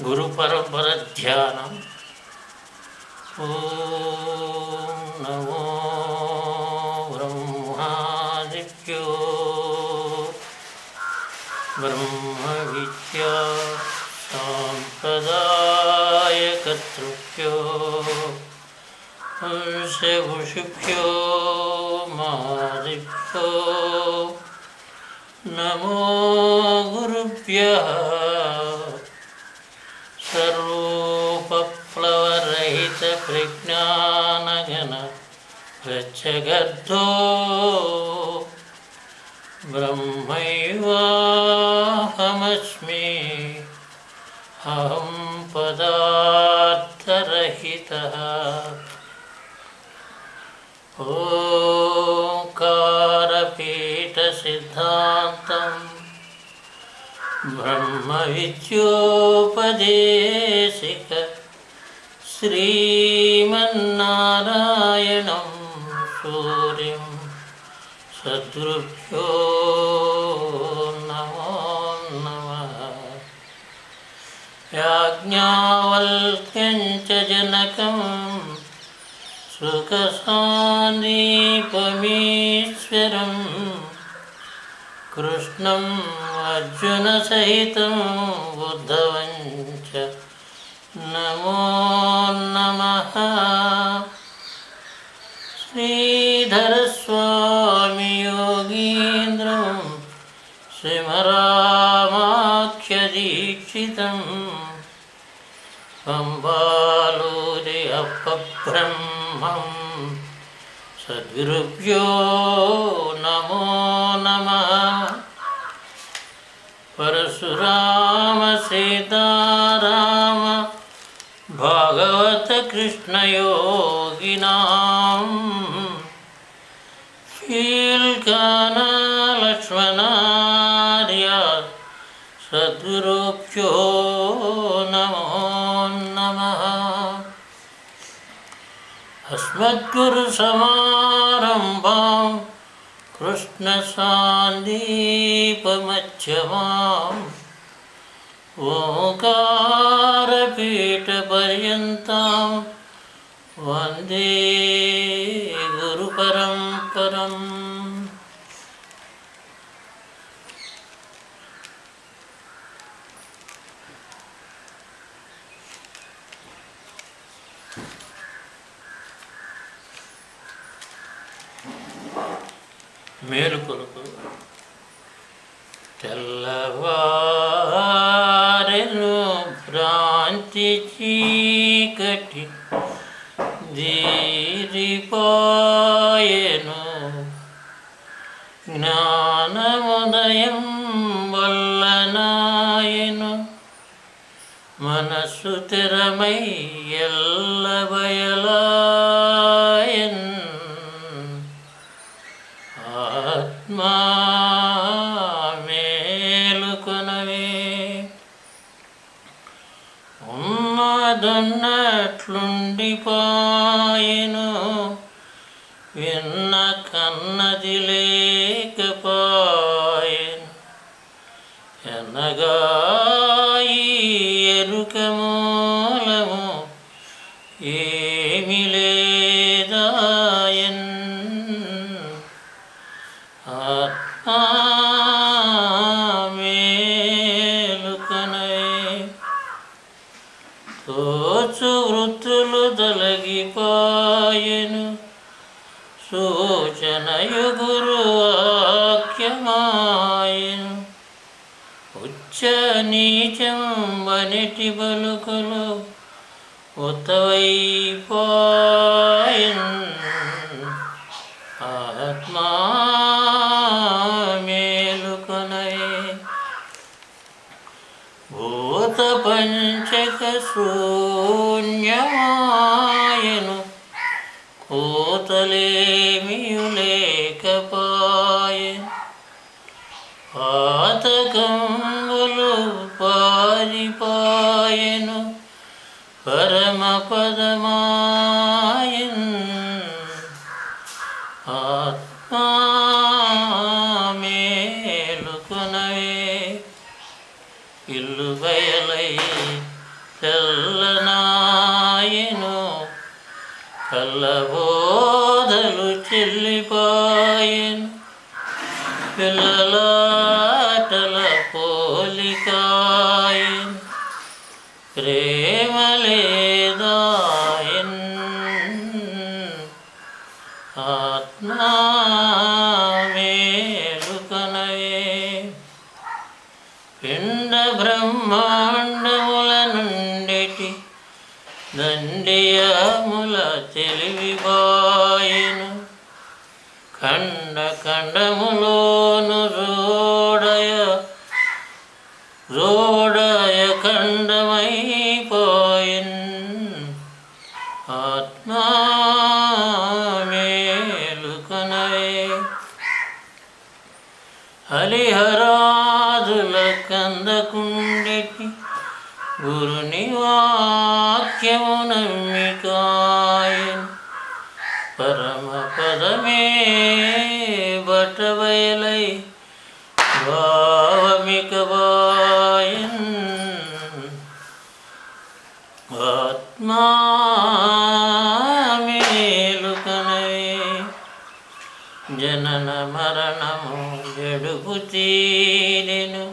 गुरु परंपरा ध्यानम। ओम नमो ब्रह्मादिभ्यो ब्रह्म विद्या सांप्रदायकर्तृभ्यो ऋषिभ्यो मादिभ्यो नमो गुरुभ्यः। सर्वोपप्लवरहित प्रज्ञानघन प्रत्यगर्धो ब्रह्मैवाहमस्मि अहं पदार्थरहितः। ओंकारपीठसिद्धान्तं ब्रह्मविद्योपदेशिक श्रीमन्नारायणं सूर्यं सद्गुरुभ्यो नमो नमः। याज्ञवल्क्यं च जनकं सुखसान्दीपमीश्वरं कृष्णं अर्जुनसहितं बुद्धवं च नमो नमः। श्रीधरस्वामी योगीन्द्रं सिमरामाख्यदीक्षितम् पंबालूरि अपब्रह्मं सद्गुरुभ्यो नमो नमः। परशुराम सीताराम भागवत कृष्ण योगिनां शीलकाना लक्ष्मणार्या सद्गुरुभ्यो नमो नमः। अस्मद्गुरुसमारम्भां कृष्णसान्दीपमध्यमाम् ओंकारपीठपर्यन्तां वन्दे गुरुपरम्पराम्। మేలుకొలుపు తెల్లవారెను భ్రాంతి చీకటి దీరిపాయెను జ్ఞానముదయం వల్లనాయెను మనస్సు తెరమై ఎల్లబయలాయెన్ ఆత్మా మేలుకొనవే ఉన్నదున్నట్లుండిపాయెను విన్న కన్నది లేకపాయెను ఎనగా ఈ ఎరుక మూలము ఏమి లేదాయన్ ఆత్మా మేలుకొనవే తోచు వృత్తులు తొలగిపాయెను సూచనయు గురువాక్యమాయెను ఉచ్చ నీచం వనిటి బలుకలు ఉతవైపాయెన్ ఆత్మా మేలుకొనవే భూత పంచక శూన్యమాయెను కూతలేమియు లేకపాయెను పాతకంబులు పారిపాయెను పరమపదమాయెన్ ఆత్మా మేలుకొనవే ఇల్లు బయలై తెల్లబోధలు చెల్లిపాయెను పిల్లలాటల పోలికాయెను ప్రేమ లేదాయెన్ ఆత్మా మేలుకొనవే పిండ బ్రహ్మాండముల నుండిటి దండియముల తెలివిబాయెను ఖండ ఖండములోను రోడయ ఖండమైపోయెన్ ఆత్మా మేలుకొనవే హరిహరాదుల కందకుండిటి గురుని వాక్యము నమ్మికాయెను పరమ పదమే బటబయలై భావమిక బాయెన్ ఆత్మా మేలుకొనవే జనన మరణము జడుపు తీరెను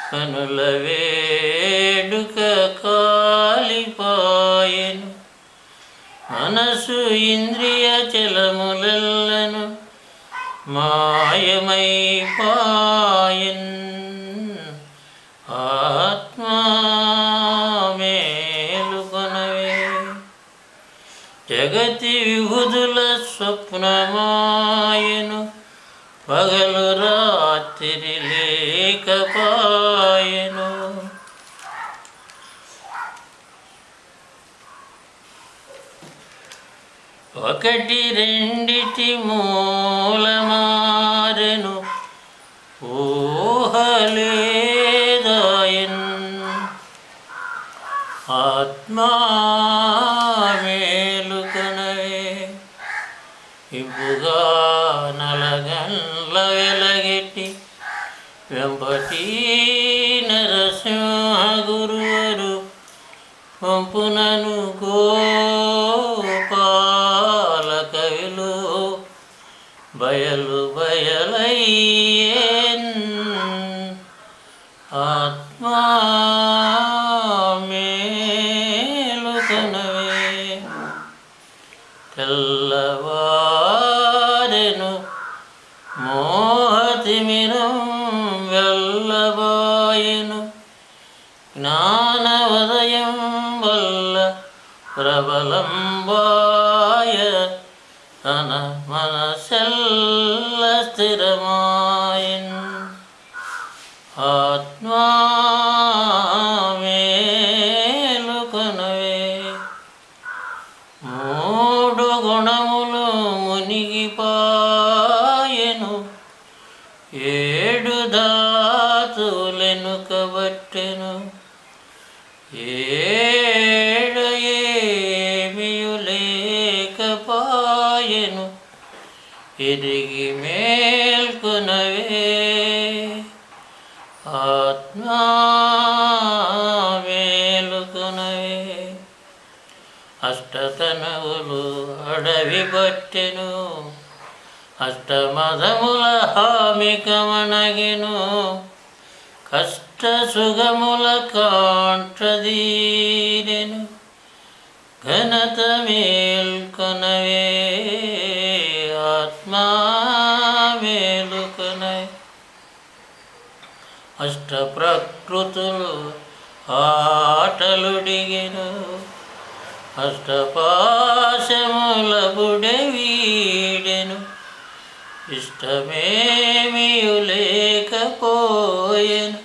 కనుల వేడుక కాలిపాయెను మనసు ఇంద్రియ చలములెల్లను మాయమైపాయెన్ ఆత్మా మేలుకొనవే జగతి విభుదుల స్వప్నమాయెను పగలు రాత్రి లేకపాయెను ఒకటి రెండిటి మూలమారెను ఊహలేదాయెన్ ఆత్మా మేలుకొనవే ఇంపుగా నలగండ్ల వెలగెట్టి వెంపటి నరసింహ గురువరు పంపునను గోపాల కవిలు బయలు బయలయ్యేన్ ఆత్మా మేలుకొనవే తెల్లవారెను మోహతిమిరం వెల్లబాయెను జ్ఞానోదయం వల్ల ప్రబలంబాయ తన మనసెల్ల స్థిరమాయెన్ ఆత్మా మేలుకొనవే మూడు గుణములు మునిగిపాయెను ఏడు ధాతులెనుకబట్టెను ఏడు ఏమియు లేకపాయెను ఎరిగి మేల్కొనవే ఆత్మా మేలుకొనవే అష్టతనవులు అడవి పట్టెను అష్టమదముల హామికమనగెను కష్ట సుగముల కాంట్రదీరెను ఘనత మేల్కొనవే ఆత్మా మేలుకొనవే అష్ట ప్రకృతులు ఆటలుడిగెను అష్టపాశముల బుడవీడెను ఇష్టమేమియు లేకపోయెను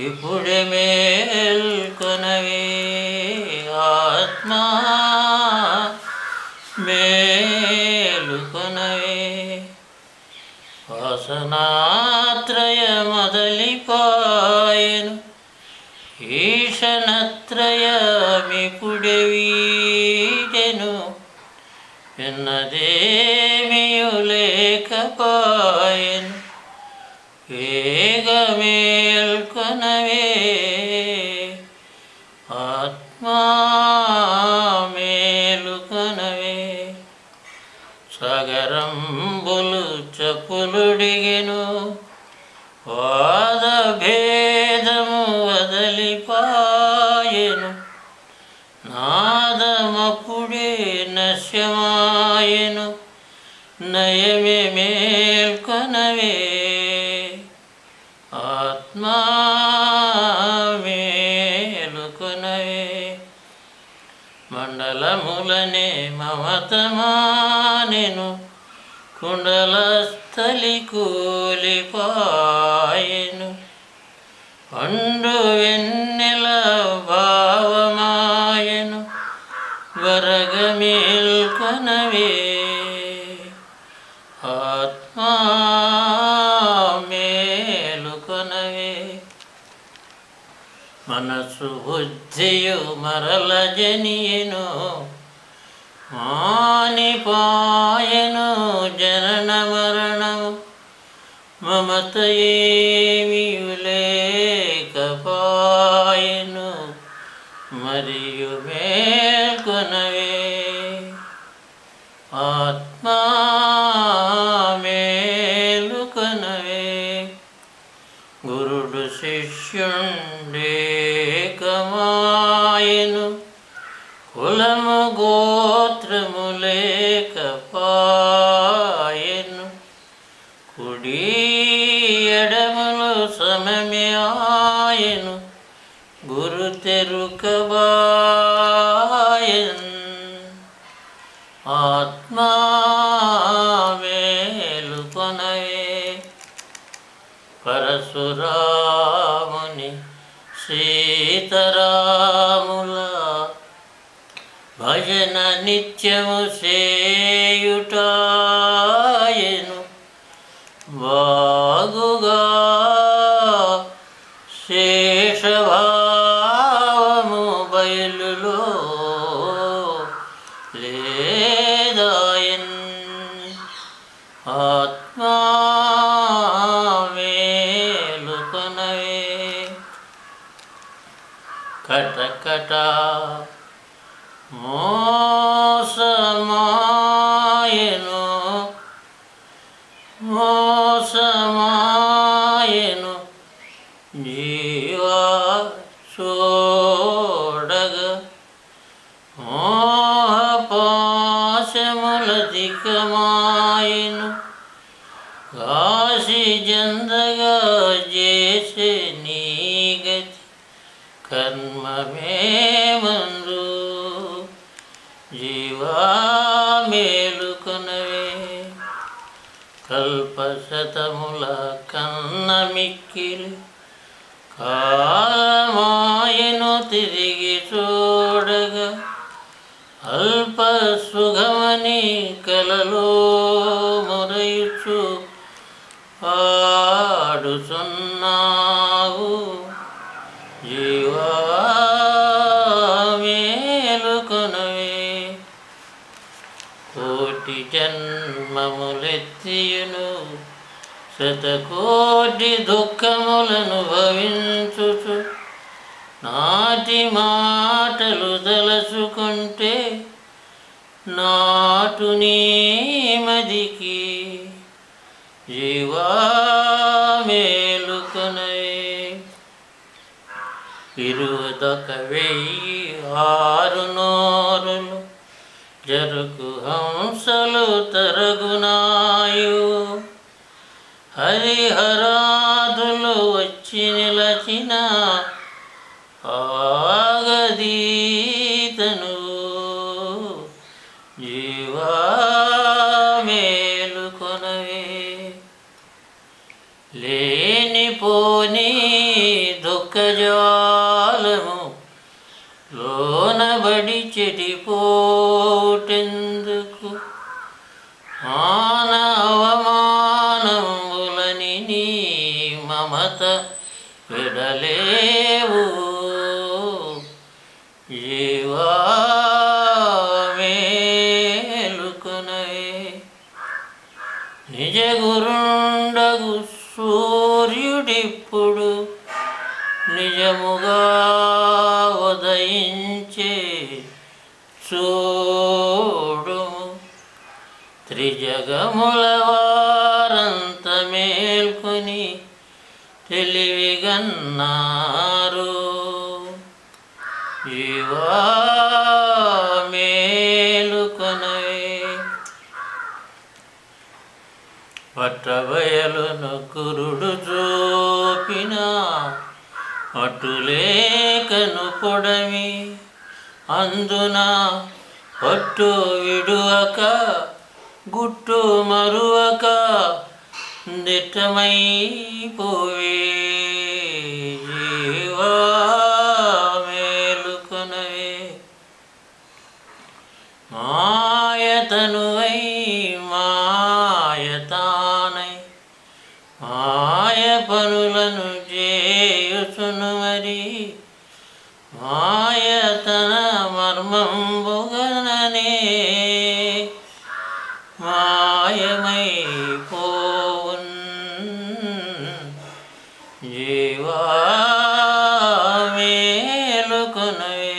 ఇప్పుడే మేల్కొనవే ఆత్మా మేలుకొనవే వాసనాత్రయ మొదలిపాయెను ఈశనత్రయమిపుడే వీడెను ఎన్నదేమియు లేకపాయెను వేగమేల్కొనవే ఆత్మా మేలుకొనవే పాదంబులు చపులుడిగెను వాద భేదము వదలిపాయెను నాదమప్పుడే నశ్యమాయెను నయమే మేల్కొనవే ఆత్మా మేలుకొనవే మండలములనే మమతమానెను కుండలస్థలి కూలిపాయెను పండు వెన్నెల భావమాయెను వరగమేల్కొనవే ఆత్మా మేలుకొనవే మనసు బుద్ధియు మరల జనియెను మానిపాయెను జనన మరణము మమత ఏమియు లేకపాయెను మరియు మేల్కొనవే ఆత్మా మేలుకొనవే గురుడు శిష్యుండేకమాయెను కులము గోత్రము లేకపాయెను కుడి ఎడములు సమమే ఆయెను గురు తెరుకబాయెన్ ఆత్మా మేలుకొనవే పరశురాముని సీతారాముల భజన నిత్యము సేయుటాయెను బాగుగా శేషభావము బయలులో లేదాయన్ ఆత్మా మేలుకొనవే కటకట మోసమాయెను మోసమాయెను జీవా చూడగ మోహపాశములధికమాయెను కాశీ జందగా చేసే నీ గతి కర్మమేమందు జీవా మేలుకొనవే కల్పశతముల కన్న మిక్కిలి కాలమాయెను తిరిగి చూడగా అల్ప సుగమని కలలో మొరయుచు ఆడుచున్నావు జీవా మేలుకొనవే కోటి జన్మములెత్తియును శతకోటి దుఃఖములను భవించుచు నాటి మాటలు తలచుకుంటే నాటు నీ మదికి జీవా మేలుకొనవే 21,600 నోరులు జరుగు హంసలు తరగునాయు హరిహరాదులు వచ్చి నిలచిన ఆగదీతను జీవా మేలుకొనవే లేనిపోని దుఃఖజాలము లోనబడి చెడిపోటెందుకు మానవమానములని నీ మమత విడలేవు జీవా మేలుకొనవే నిజ గురుండగు సూర్యుడిప్పుడు నిజముగా ఉదయించే చూడుము త్రిజగముల జగముల వారంత మేల్కొని తెలివిగన్నారు. జీవా మేలుకొనవే. పట్టబయలును కురుడు చూపిన అటులేకను పొడమి అందున పట్టు విడువక గుట్టు మరువక దిట్టమైపోవే. జీవా మేలుకొనవే. మాయతనువై మాయతానై మాయ పనులను చేయుచును మరి మాయతన మర్మంబుగననే మాయమైపోవున్. జీవా మేలుకొనవే.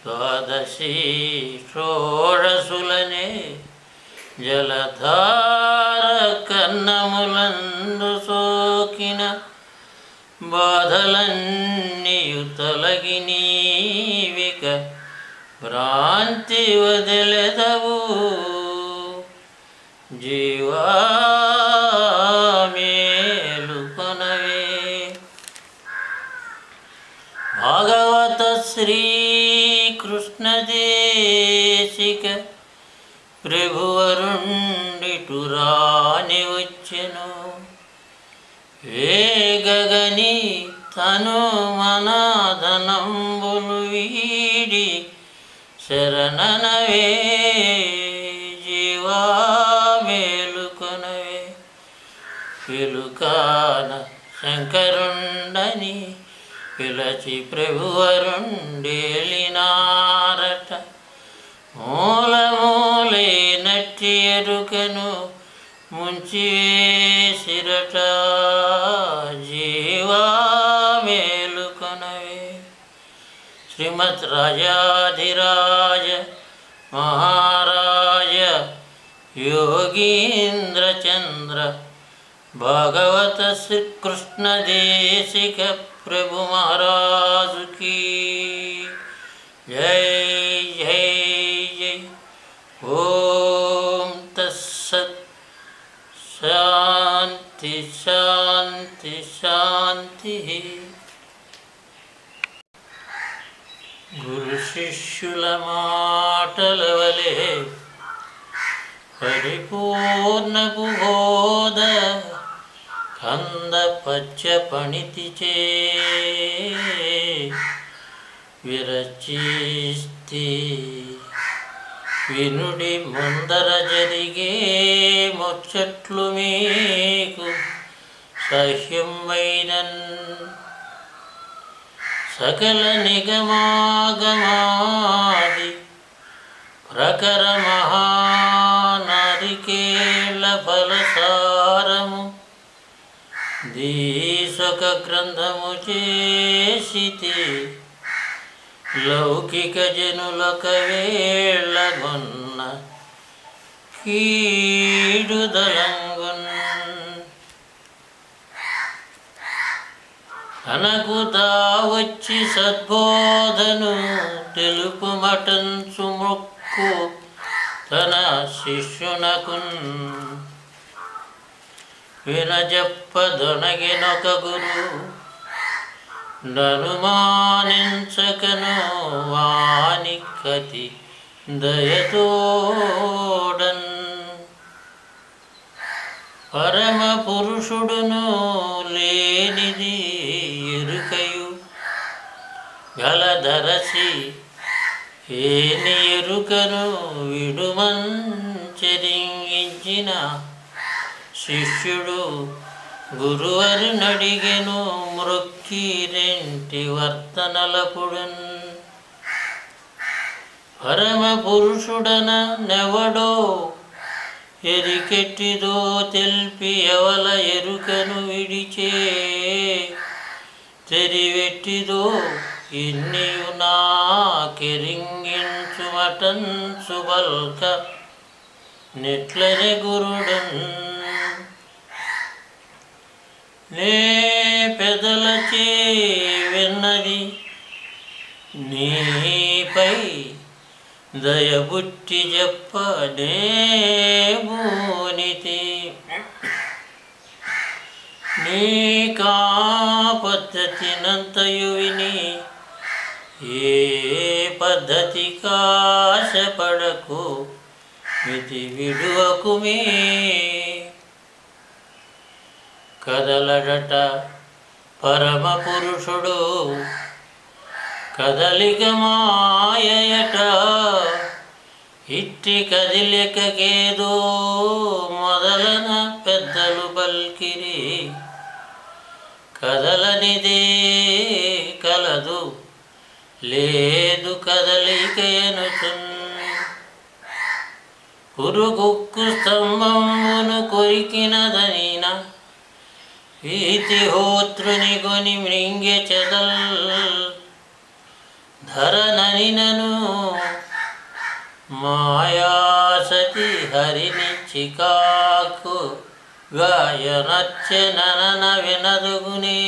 ద్వాదశి షోడశులనే జలధార కన్నములందు సోకిన బాధలన్నీయు తొలగి నీవిక భ్రాంతి వదిలెదవు. జీవా మేలుకొనవే. భాగవత శ్రీకృష్ణదేశిక ప్రభువరుండిటు రాని వచ్చెను. వేగగని తను మనాధనంబులు వీడి శరణనవే. జీవా మేలుకొనవే. పిలుకాన శంకరుండని పిలచి ప్రభువరుండేలినారట. మూలమూలే నట్టి ఎరుకను ముంచివేసిరట. జీవా మేలుకొనవే. శ్రీమద్ రాజాధిరాజ మహారాజ యోగీంద్ర చంద్ర భాగవత శ్రీకృష్ణ దేశిక ప్రభు మహారాజు కీ జై జై జై. ఓం తస్సత్. శాంతి శాంతి శాంతి. గురు శిష్యుల మాటల వలె పరిపూర్ణపు బోధ కంద పచ్చ పణితిచే విరచిస్తే వినుడి ముందర జరిగే ముచ్చట్లు మీకు సహ్యమైనన్. సకల నిగమాగమాది ప్రకర మహానారికేళ ఫలసారము దీసొక గ్రంథము చేసితే లౌకిక జనులక వేళగొన్న కీడుదలంగున్. తనకు తావచ్చి సద్బోధను తెలుపు మటంచు మొక్కు తన శిష్యునకున్. వినజప్పదొనగినొక గురు ననుమానించకను వాని కతి దయతోడన్. పరమ పురుషుడును లేనిది ఎరుకయు గలధరసి ఏని ఎరుకను విడుమంచెరింగించిన శిష్యుడు గురువరునడిగెను మ్రొక్కి రెంటి వర్తనలపుడున్. పరమ పురుషుడన నెవడో ఎరికెట్టిదో తెల్పి ఎవల ఎరుకను విడిచే తెరివెట్టిదో ఇన్నియు నాకెరింగించు మటన్సు బల్క. నెట్లని గురుడన్ నే పెదలచే విన్నది నీపై దయబుట్టి చెప్పనే భూనితి నీకా పద్ధతినంతయు విని ఏ పద్ధతి కాశపడకు మితి విడువకుమే కదలడట పరమ పురుషుడు కదలిక మాయయట ఇట్టి కదిలికకేదో మొదలన పెద్దలు పల్కిరి కదలనిదే కలదు లేదు కదలికయనుచున్ పురుగుక్కు స్తంభమును కొరికినదనిన వీతిహోత్రుని కొని మృంగె చెదల్ ధరననినను మాయాసతి హరిని చికాకు గాయనచ్చనన వినదుగునే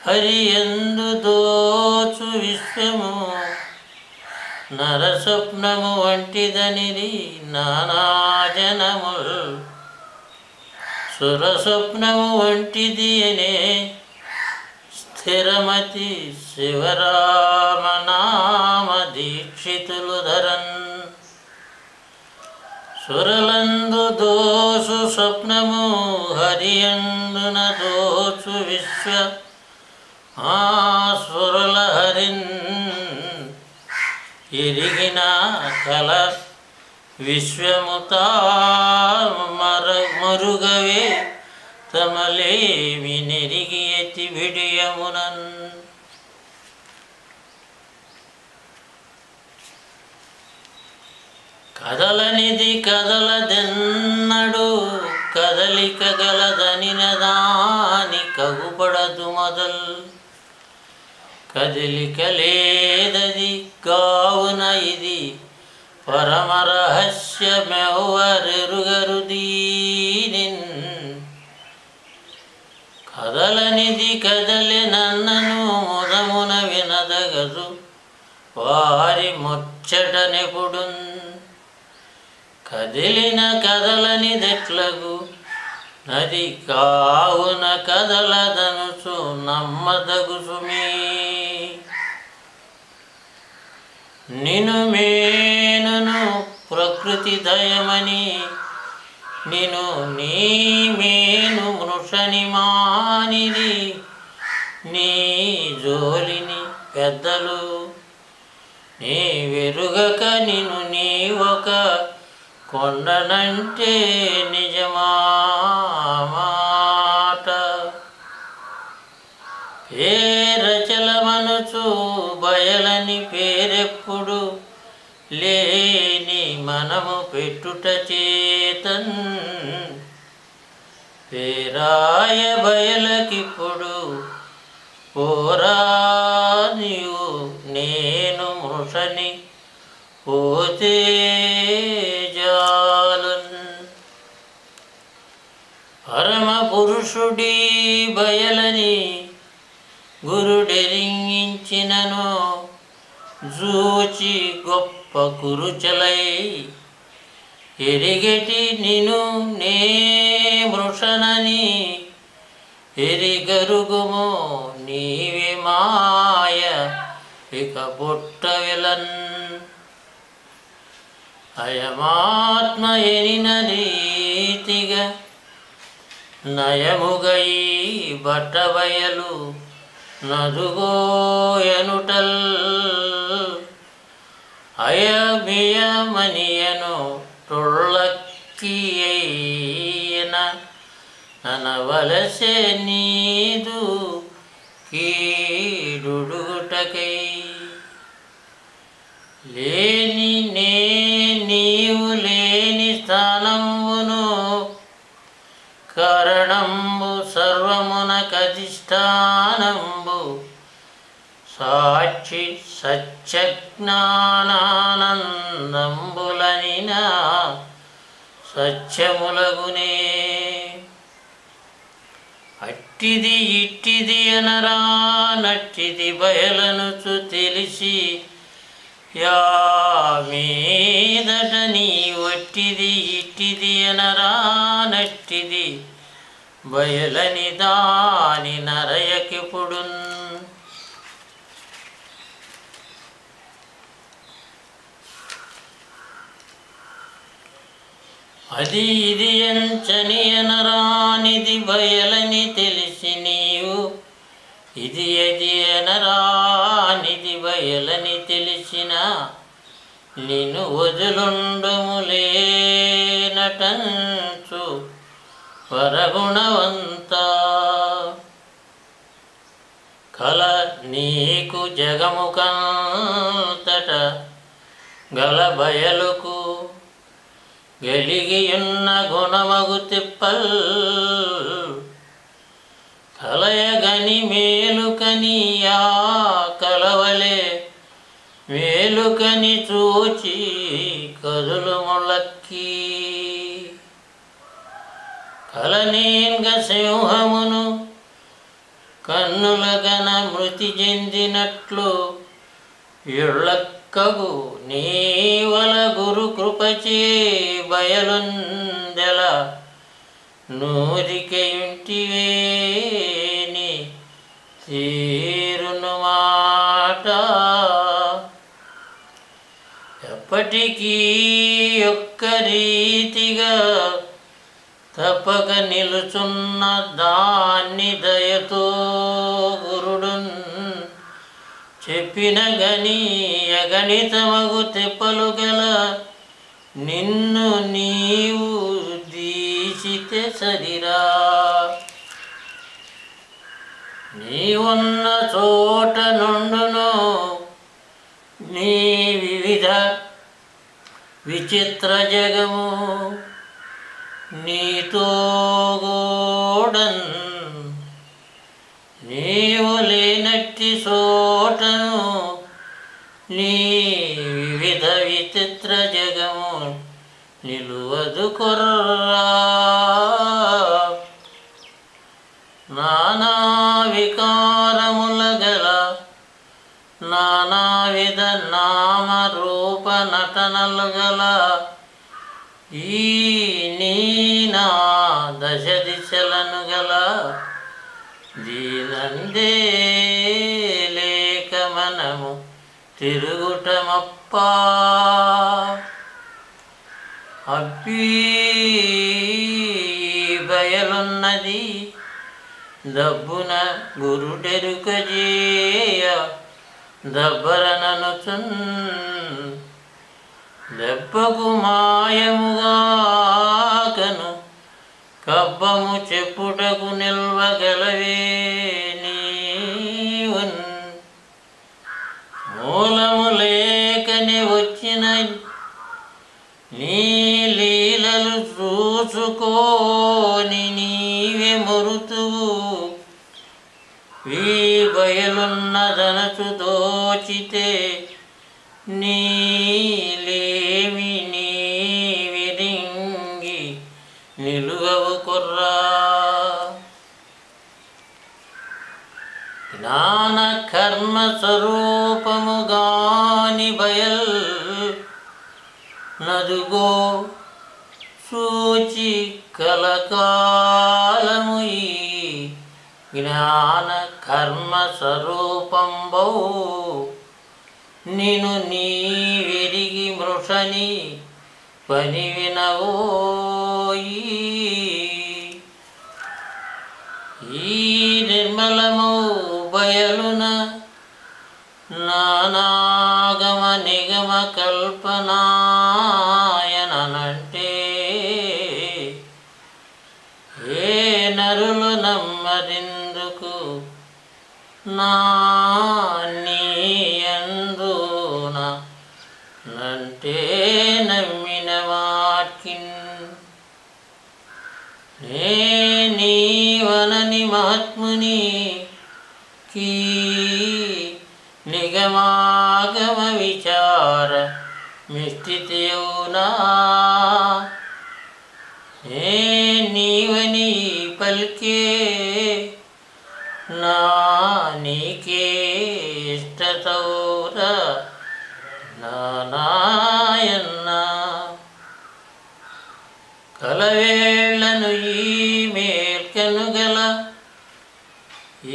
హరియందు దోచు విశ్వము నరస్వప్నము వంటిదనిది నానాజనముల్ సురస్వప్నము వంటిది అనే స్థిరమతి శివరామనామ దీక్షితులు ధరన్ సురలందు దోసు స్వప్నము హరియందున దోచు విశ్వ ఆ స్వరుల హరిన్ ఎరిగిన కల విశ్వముతా మరుగవే తమలేమి నెరిగి ఎత్తి విడియమునన్ కదలనిది కదలదెన్నడు కదలిక గలదనిన దాని కగుపడదు మొదల్ కదలిక లేదది కావున ఇది పరమ రహస్యమెవ్వరెరుగరు దీనిన్ కదలనిది కదలెనన్నను ముదమున వినదగదు వారి ముచ్చట నెపుడున్ కదిలిన కదలనిదెట్లగు నది కావున కదలదనుచు నమ్మదగు సుమీ నిను మేనును ప్రకృతి దయమని నిను నీ మేను మృషని మానిది నీ జోలిని పెద్దలు నీ వెరుగక నిను నీ ఒక కొండనంటే నిజమా మాట పేరచలమనుచు బయలని పేరెప్పుడు లేని మనము పెట్టుట చేతన్ పేరాయ బయలకిప్పుడు పోరా నీవు నేను మృషని పోతే జాలున్ పరమ పురుషుడి బయలని గురుడెరింగించినను జూచి గొప్ప కురుచలై ఎరిగటి నిను నే మృషనని ఎరిగరుగుము నీవే మాయ ఇక బొట్ట విలన్ అయమాత్మ ఎనిన రీతిగా నయముగై బట్టబయలు నదుగోయనుటల్ అయమియమనియను టొళ్ళక్కియైన ననవలసే నీదు కీడుడుగుటకై లేని నే నీవు లేని స్థానమును కరణంబు సర్వమునకధిష్టానంబు సాక్షి సత్య జ్ఞానానందంబులని నా సత్యములగునే. అట్టిది ఇట్టిది అనరా నట్టిది బయలనుచు తెలిసి యా మీదట నీ వట్టిది ఇట్టిది అనరా నట్టిది బయలని దాని నరయకిపుడున్. అది ఇది ఎంచని అనరానిది బయలని తెలిసి నీవు ఇది అది అనరానిది బయలని తెలిసిన నిన్ను వదులుండములేనటంచు పరగుణవంత. కల నీకు జగముకంతట గల బయలుకు గలిగియున్న గుణమగు తిప్పల్ కలయగని మేలుకని యా కలవలే మేలుకని చూచి కదులు ముళక్కి. కలనేంగ సింహమును కన్నులగన మృతి చెందినట్లు యుళ్ళక్కగు నీవల గురు కృపచే బయలుందెల నూరికయుంటివేని తీరును మాట. ఎప్పటికీ ఒక్క రీతిగా తప్పక నిలుచున్న దాన్ని దయతో గురుడున్ చెప్పిన గని అగణితమగు తెప్పలు గల నిన్ను నీవు దీసితే సరిరా. నీవున్న చోట నుండును నీ వివిధ విచిత్ర జగము నీతో గోడన్. నీవు లేనట్టి చోటను నీ వివిధ విచిత్ర జగము నిలువదు కొర్రా. నానా వికారముల గల నానావిధ నామ రూప నటనలు గల ఈ నీనా దశ దిశలను గల దీనందే లేక మనము తిరుగుటమప్పా. అబ్బీ బయలున్నది దబ్బున గురుడెరుకజేయ దబ్బరననుచున్. దెబ్బకు మాయముగాకను కబ్బము చెప్పుటకు నిల్వగలవే నీవున్. మూలము లేకనే వచ్చిన నీ లీలలు చూసుకోని నీవే మరుతువు. వీ బయలున్నదనచు దోచితే నీలేమి నీ విరింగి నిలువవు కొర్రా. జ్ఞాన కర్మ స్వరూపముగాని బయల్ నదుగో సూచి కలకాలము ఈ జ్ఞాన కర్మ స్వరూపంబౌ నిను నీ విరిగి మృషని పని వినవోయి. ఈ నిర్మలము బయలున నానాగమ నిగమ కల్పనాయనంటే ఏ నరులు నమ్మరిందుకు నా నీయందున నంటే నమ్మిన వాట్కిన్. నే నీవనని మహాత్ముని కీ నిగ నిగమాగమ విచార మిష్టితేవునా నీవని పలికే నా నీకే ఇష్టతౌరా నాయన్న కలవేళ్లను ఈ మేల్కను గల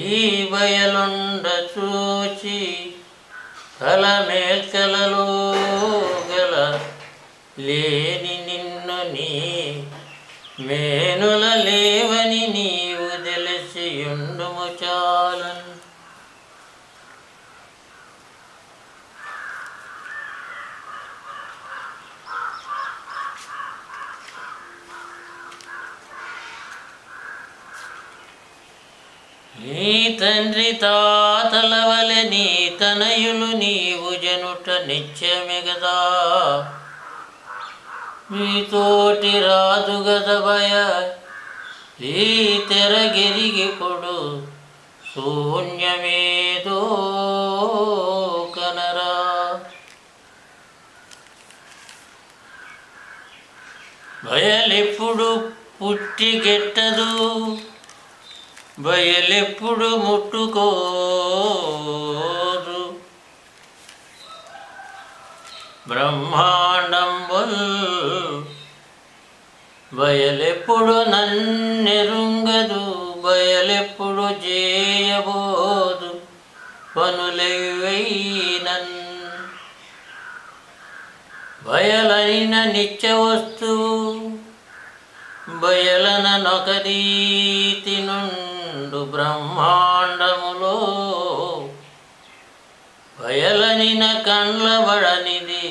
ఈ బయలుండ చూచి కల మేల్కలలో గల లేని నిన్ను నీ మేనుల లేవని నీవు తెలిసియుండుము చాలను. నీ తండ్రి తాతల వలె నీ తనయులు నీవు జనుట నిత్యమే గదా, మీతోటి రాదు గదభయ ఈ తెరగిరిగిప్పుడు శూన్యమేదో కనరా. బయలెప్పుడు పుట్టి గెట్టదు, బయలెప్పుడు ముట్టుకోదు, బ్రహ్మాండంబుల్ బయలెప్పుడు నన్నెరుంగదు, బయలెప్పుడు చేయబోదు పనులెవైనన్. బయలైన నిత్య వస్తువు బయలనొక రీతి నుండు బ్రహ్మాండములో బయలనిన కండ్లబడనిది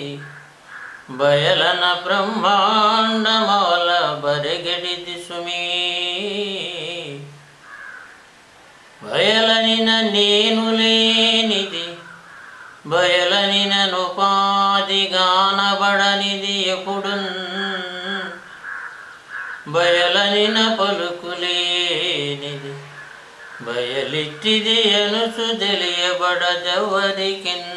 బయలన బ్రహ్మాండమవల బరెగడిది సుమీ. బయలనిన నేను లేనిది బయలనిన ఉపాధి గానబడనిది ఎప్పుడు బయలనిన పలుకులేనిది బయలిట్టిది అనుసు తెలియబడదెవరికిన్.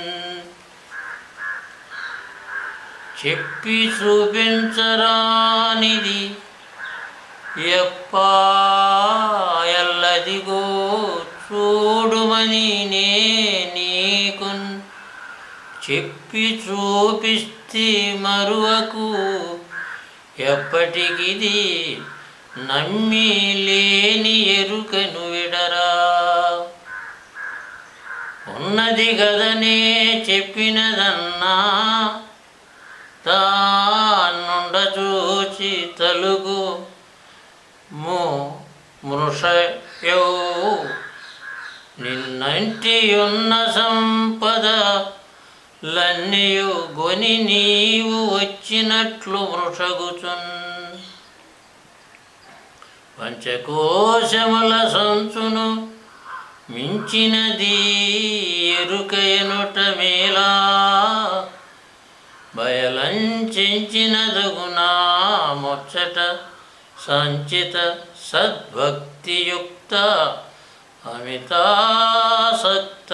చెప్పి చూపించరానిది ఎప్పా ఎల్లదిగో చూడుమని నే నీకున్ చెప్పి చూపిస్తే మరువకు ఎప్పటికిది నమ్మి లేని ఎరుకను విడరా. ఉన్నది గదనే చెప్పినదన్నా తానుండ చూచి తలుగు మృషయో నిన్నంటి ఉన్న సంపద లన్నీయు గొని నీవు వచ్చినట్లు మృషగుచున్. పంచకోశముల సంచును మించినది ఎరుకయనుట మేలా, బయలంచెంచినదగునా ముచ్చట సంచిత సద్భక్తియుక్త అమితాసక్త.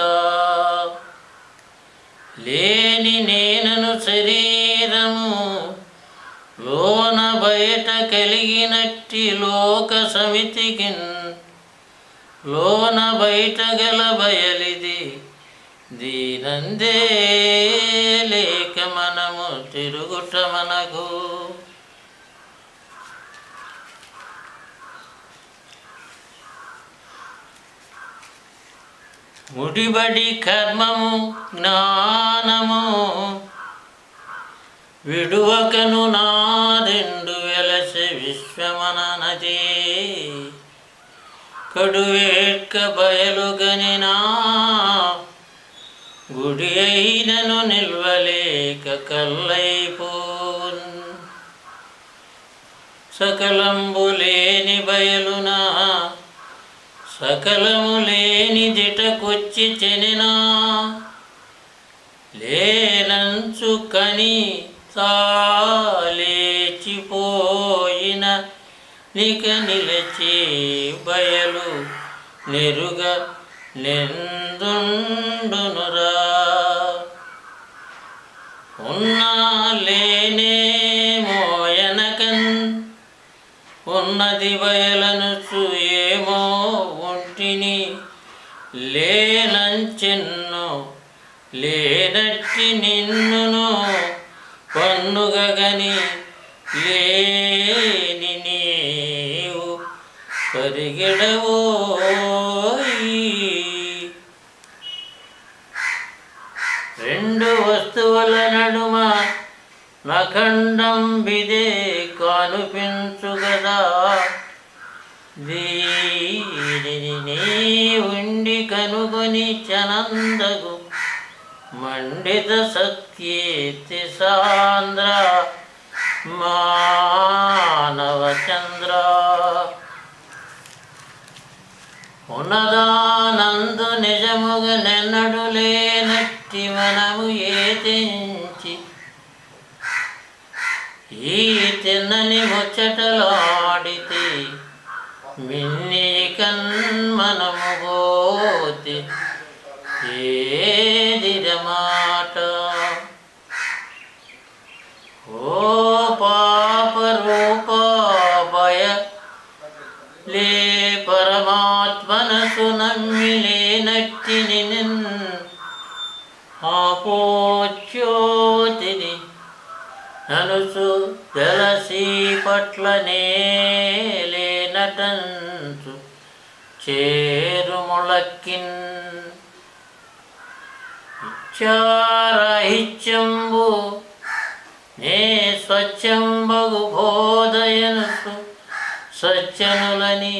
లేని నేనను శరీరము లోన బయట కలిగినట్టి లోక సమితికిన్ లోన బయట గల బయలిది దీనందే లేక మనము తిరుగుట మనకు. ముడిబడి కర్మము జ్ఞానము విడువకను నా రెండు వెలసె విశ్వమననదే. కడువేట్క బయలుగనినా గుడి అయినను నిల్వలేక కల్లైపోన్. సకలంబు లేని బయలునా సకలము లేని దిటకొచ్చి చెనినా లేనంచు కని తాలేచిపోయిన నిక నిలచి బయలు నెరుగ నిందుండునురా. ఉన్నా లేనే మోయనకన్ ఉన్నది బయలనుచు ఏమో ఒంటిని లేనంచెన్ను లేనట్టి నిన్నును పన్నుగని లేని నీవు పరిగెడవోయి. రెండు వస్తువుల నడుమ నఖండం బిదే కానుపించుగదా, దీనిని నీ ఉండి కనుగొని చనందగు మండిత సత్కీర్తి సాంద్ర మానవ చంద్ర. ఉన్నదానందు నిజముగ నెన్నడు లేనట్టి మనము ఏతించి ఈ తిన్నని ముచ్చటలాడితే మిన్నికన్ మనము గోతి ఏదిర మాట. ఓ పాప రూప భయ లే పరమాత్మనసు నమ్మి లేనట్టి నిన్ ఆపోచ్యోతిని అనుసు తెలసి పట్లనే లేనటంచు చేరుముళక్కిన్. ఇచ్చారాహిత్యంబు నే స్వచ్ఛంబగు బోధయనుసు సజ్జనులని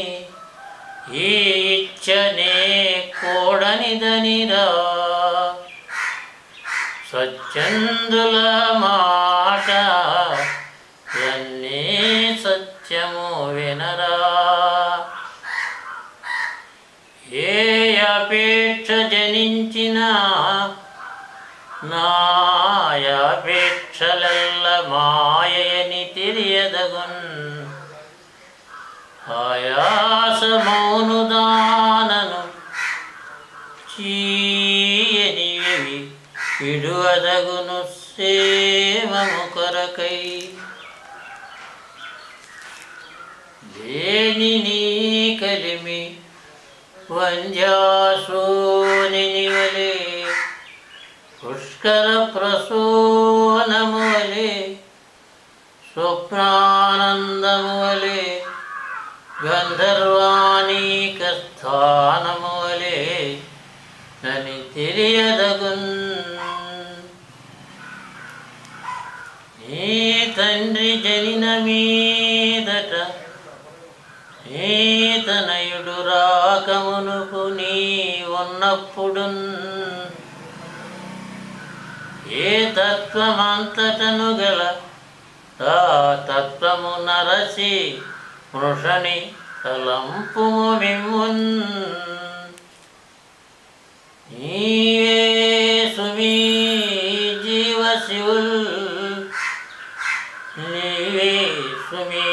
ఈ ఇచ్చనే కోడనిదనిరా. సజ్జందుల మాట ఎన్నీ సత్యము వినరా. ఏ అపేక్ష జనించిన నాయాపేక్షలెల్ల మాయని తెలియదగున్. ఆయాసమౌను దానను చీయనివి విడువదగును సేమము కొరకై. దేనిని కలిమి వంధ్యాసూనిని వలె పుష్కర ప్రసూనము వలె స్వప్నానందము వలె గంధర్వాణీక స్థానము వలె నని తెలియదగున్. నీ తండ్రి జనిన మీదట నీ తనయుడు రాకమునుకు నీ ఉన్నప్పుడున్ ఏ తత్వమంతటను గల ఆ తత్వము నరసి మృషని తలంపుము మిమ్మున్. నీవే సుమీ జీవ శివుల్ నీవే సుమీ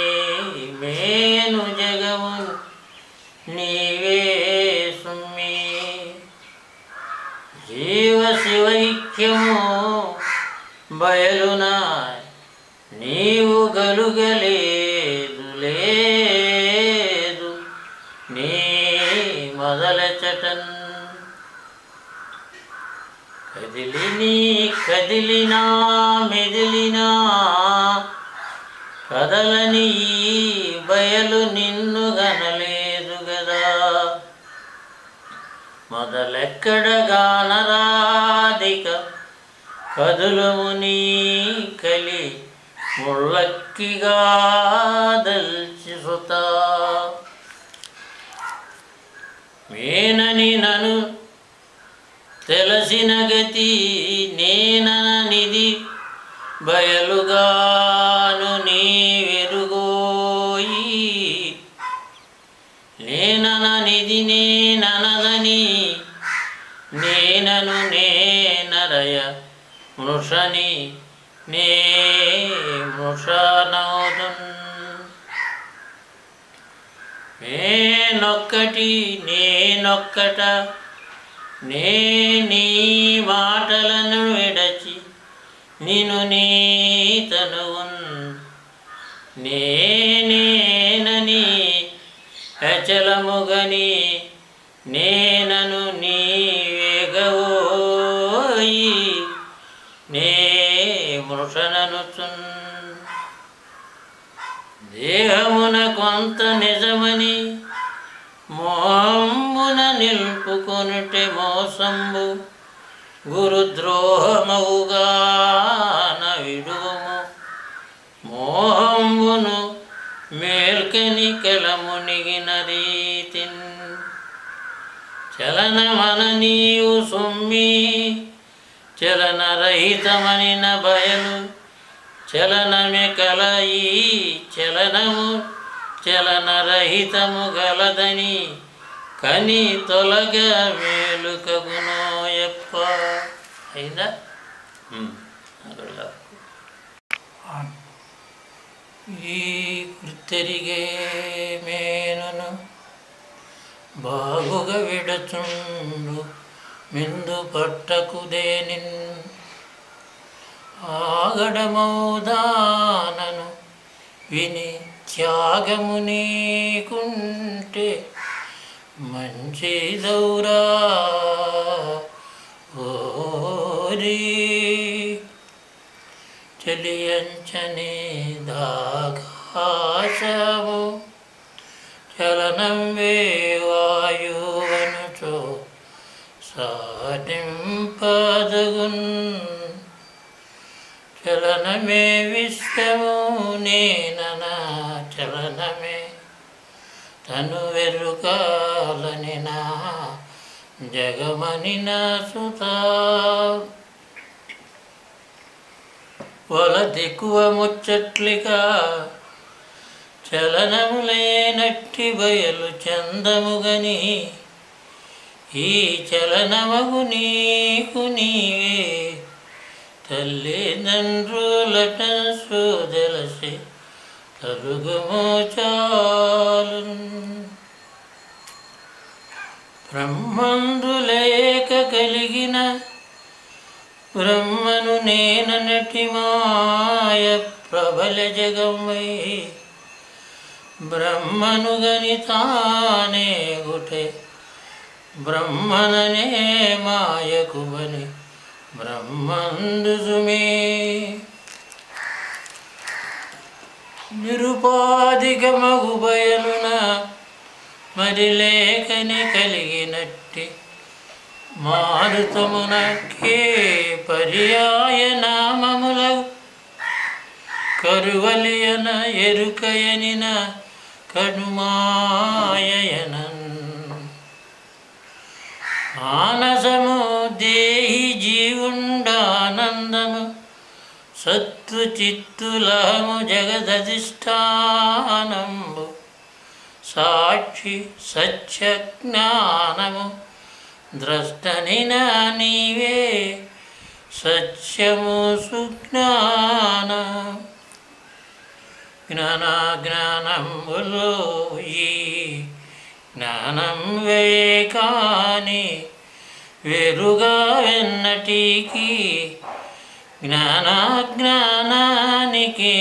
మేను జగమున్ నీవే సుమీ. జీవ శివైక్యము బయలున నీవు గలుగలేదు లేదు నీ మొదలెచటన్. కదిలినా మెదిలినా కదలని బయలు నిన్ను గనలేదు గదా. మొదలెక్కడగానరాధిక కదులుము నీ కలి ముళ్ళక్కిగా దల్చి సుత. మేనని నను తెలసిన గతి నేననిది బయలుగాను నీ వెరుగోయి. నేననిది నేననదని నేనను నేనరయ మృషని నే మృషనౌదున్. నేనొక్కటి నేనొక్కట నే నీ మాటలను విడచి నిను నీ తనువున్ నేనేనని అచలముగని నేనను నీవేగవోయి నే మృషననుచున్ దేహమున కొంత నిజమని మోహమున నిల్పుకొనుటే మోసంబు గురుద్రోహమౌగాన విడువము మోహంబును మేల్కని కెలమునిగిన రీతిన్ చలనమన నీవు సొమ్మి చలనరహితమనిన బయలు చలనమే కల ఈ చలనము చలనరహితము గలదని కని తొలగ మేలుకగునోయప్ప. అయిందా? ఈ కృత్తెరిగే మేనును బాగుగా విడచుండు మిందు పట్టకుదేనిన్ ఆగడమౌదానను విని త్యాగము నీకుంటే మంచిదౌరా ఓరి చలియంచని దాకాశము చలనం వాయువనుచో సాధింపదగున్ చలనమే విశ్వము నేననా చలనమే తను వెరుకాలని నా జగమని నా సుతా వలదెక్కువ ముచ్చట్లిగా చలనము లేనట్టి బయలు చందముగని ఈ చలనమగు నీకు నీవే తల్లిదండ్రులట సోదలసి తలుగుమో చాలు బ్రహ్మందులేక కలిగిన బ్రహ్మను నేననటి మాయ ప్రబల జగమై బ్రహ్మను గణితానే గుటే బ్రహ్మననే మాయకుబని బ్రహ్మందు సుమే నిరుపాధికమగు బయలున మరి లేఖని కలిగినట్టి మారుతమునకే పర్యాయ నామముల కరువలియన ఎరుకయనిన కనుమాయనన్ మానసము దేహి జీవుండానందము సత్తు చిత్తులహము జగదధిష్టానంబు సాక్షి సత్యజ్ఞానము ద్రష్టనిన నీవే సత్యము సుజ్ఞాన జ్ఞానాజ్ఞానంబులో ఈ జ్ఞానం వేకాని వెరుగా ఎన్నటికి జ్ఞానాజ్ఞానానికి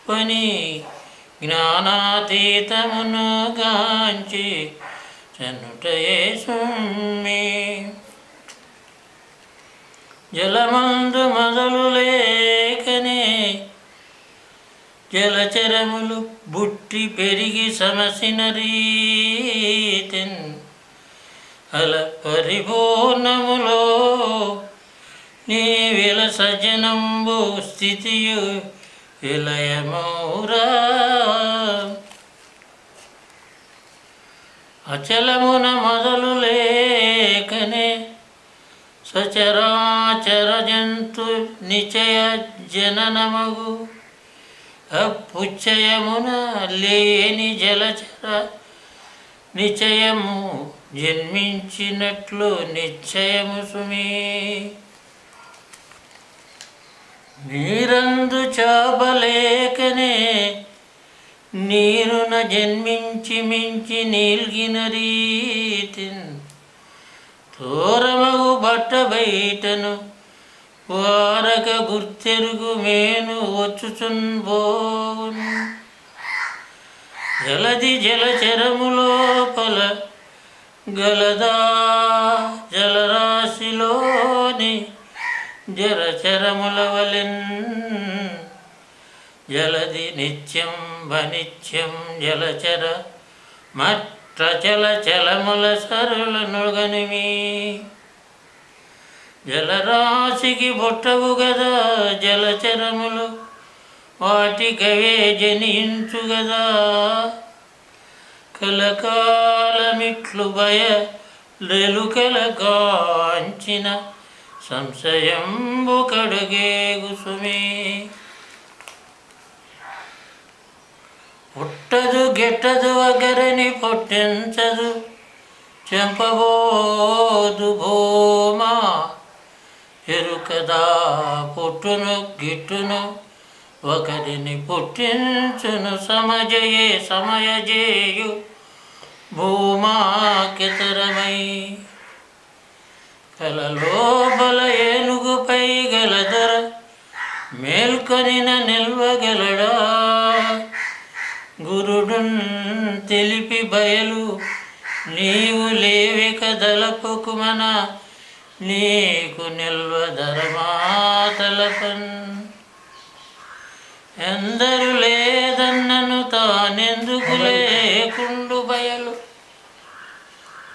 పని జ్ఞానాతీతమును గాంచి చనుటయే సుమ్మి జలమందు మొదలు లేకనే జలచరములు బుట్టి పెరిగి సమసిన రీతిన్ అల పరిపూర్ణములో నీ విలసజనంబు స్థితియు విలయమౌరా అచలమున మొదలు లేకనే సచరాచర జంతు నిచయ జననమగు అప్పుచ్చయమున లేని జలచర నిచయము జన్మించినట్లు నిశ్చయము సుమే నీరందు చాపలేకనే నీరున జన్మించి మించి నీల్గిన రీతిన్ దూరమగు బట్ట బయటను వారక గుర్తెరుగు మేను వచ్చుచున్ బోవును. జలది జలచరములోపల గలదా జలరాశిలోని జలచరముల వలెన్ జలది నిత్యం వనిత్యం జలచర మట్ట చలచలముల సరులనుగనిమి. జలరాశికి బొట్టవు గదా జలచరములు వాటికవే జనించు గదా. కలకాలమిట్లు బయలెలుకల కాంచిన సంశయంబు కడుగేగు సుమే. పుట్టదు గిట్టదు వగరని పొట్టించదు చెంపబోదు భూమా. ఎరుకదా పుట్టును గిట్టును ఒకరిని పుట్టించును సమయజేయు భూమాకితరమై. కలలోపల ఏనుగుపై గలదర మేల్కొనిన నిల్వగలడా. గురుడున్ తెలిపి బయలు నీవు లేవిక దళపుకుమన నీకు నిల్వధరమా తలపన్. ఎందరు లేదన్నను తానెందుకు లేకుండు బయలు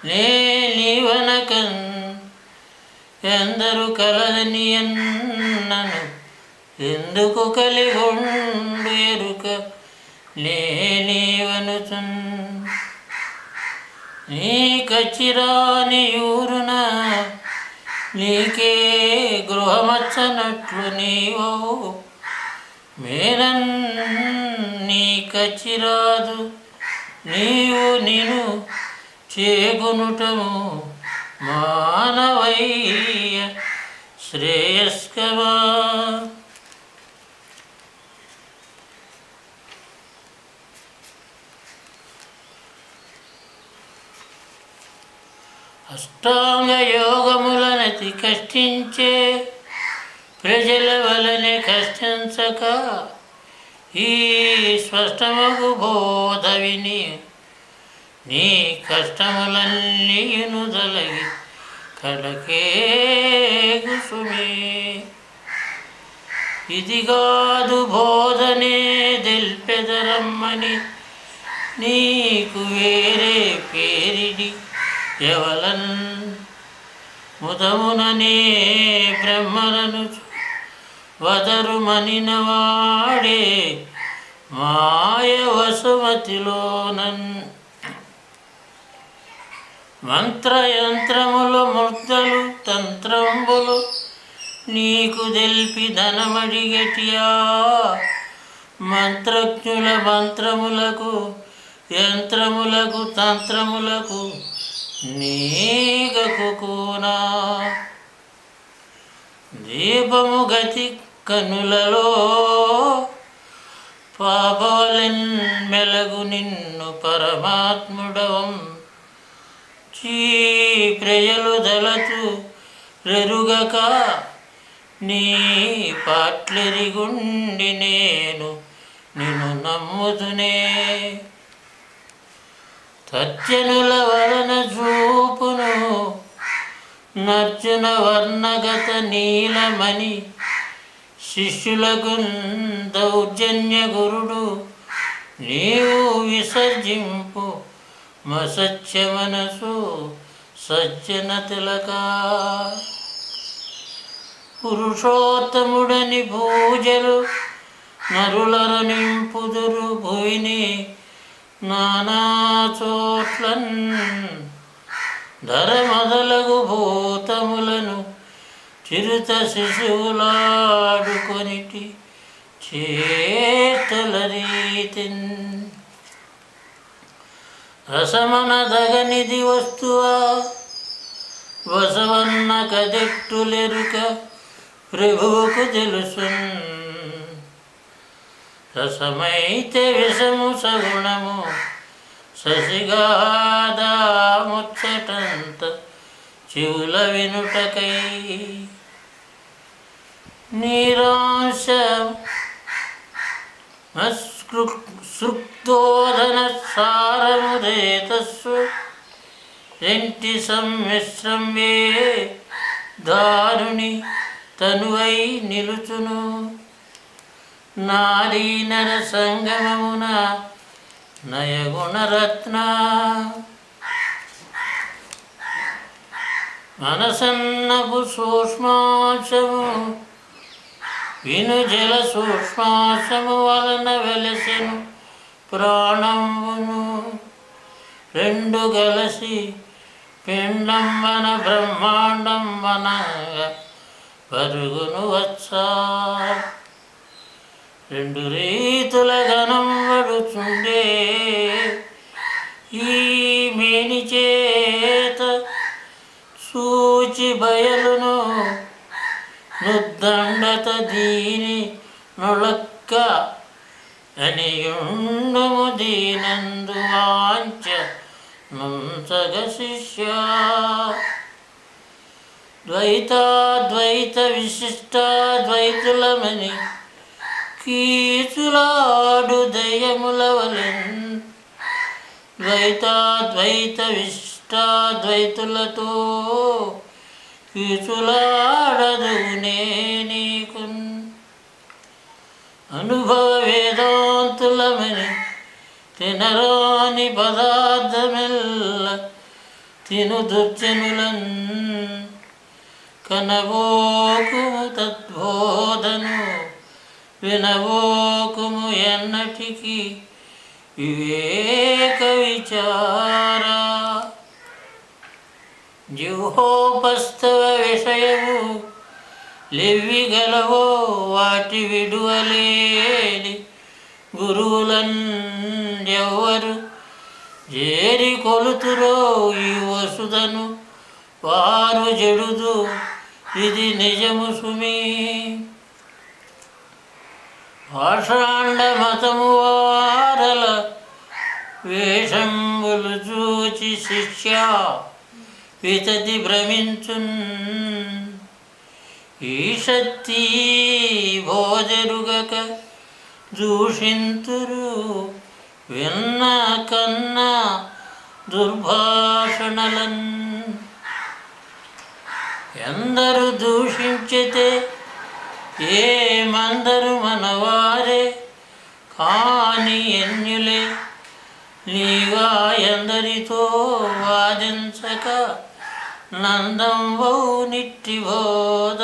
నీవనకన్. ఎందరు కలదని అన్నను ఎందుకు కలిగొండు ఎరుక నీవనుచున్. నీ కచ్చిరాని ఊరున నీకే గృహమచ్చనట్లు నీవో మేనన్. నీ కచ్చిరాదు నీవు నిను చేగునుటము మానవయ్య శ్రేయస్కవా. అష్టాంగ యోగములనతి కష్టించే ప్రజల వలనే కష్టించక ఈ స్పష్టమగు బోధ విని నీ కష్టములన్నీను తొలగి కడకేగు సుమే. ఇది కాదు బోధనే తెల్పెదరమ్మని నీకు వేరే పేరిడి ఎవలన్. ముదముననే బ్రహ్మలను వదరు మనినవాడే మాయ వసుమతిలోనన్. మంత్రయంత్రములు ముద్రలు తంత్రంబులు నీకు తెల్పి ధనమడిగటియా. మంత్రజ్ఞుల మంత్రములకు యంత్రములకు తంత్రములకు నీగకునా. దీపము గతి కనులలో పాపవలెన్ మెలగు నిన్ను పరమాత్ముడవం. చీ ప్రజలు దళతు రెరుగక నీ పాట్లెరిగుండి నేను నిన్ను నమ్ముతునే. తర్జనుల వలన చూపును నర్జున వర్ణగత నీలమణి శిష్యులకు దౌర్జన్య గురుడు నీవు విసర్జింపు మసత్య మనసు సజ్జన తిలకా. పురుషోత్తముడని పూజలు నరులర నింపుదురు భువిని నానా చోట్లన్. ధర మొదలగు భూతములను చిరుత శిశువులాడుకొనిటి చేతల రీతిన్. రసమనదగనిది వస్తువా వసవన్న కదెట్టులెరుక ప్రభువుకు తెలుసున్. రసమైతే విషము సగుణము శశిగాదా ముచ్చటంత చెవుల వినుటకై నీరాంశ సృక్తోదన సారము రేతస్సు రెంటి సమ్మిశ్రం వే దారుని తనువై నిలుచును నారీ నర సంగమమున నయగుణరత్న మనసన్నపు సూక్ష్మాంశము విను జల సూక్ష్మాంశము వలన వెలసెను ప్రాణంబును రెండు గలసి పిండం మన బ్రహ్మాండం మనగా పరుగును వచ్చా రెండు రీతుల గణం వడుచుండే ఈ మేని చేత సూచి బయలును నుద్దండత దీని నొళక్క అనియుండుము దీనందు వాంచ నుంచగ శిష్య ద్వైతాద్వైత విశిష్టాద్వైతులమని కీచులాడు దయముల వలెన్ ద్వైతాద్వైత విశిష్టాద్వైతులతో కీచులాడదునే నీకు అనుభవ వేదాంతులమని తినరాని పదార్థమెల్ల తిను దుర్జనులన్ కనబోకుము తద్బోధను వినబోకుము ఎన్నటికి వివేక విచార జిహ్వోపస్తవ విషయము లెవ్వి గలవో వాటి విడువలేని గురువులన్ ఎవ్వరు చేరి కొలుతురో ఈ వసుధను వారు జడుదు ఇది నిజము సుమి పాషాండ మతము వారల వేషంబులు చూచి శిష్య వితతి భ్రమించున్ ఈ శక్తి భోజరుగక దూషింతురు విన్న కన్నా దుర్భాషణలన్ ఎందరు దూషించితే ఏమందరు మనవారే కాని ఎన్యులే నీవా ఎందరితో వాదించక నందం వౌ నిట్టి బోధ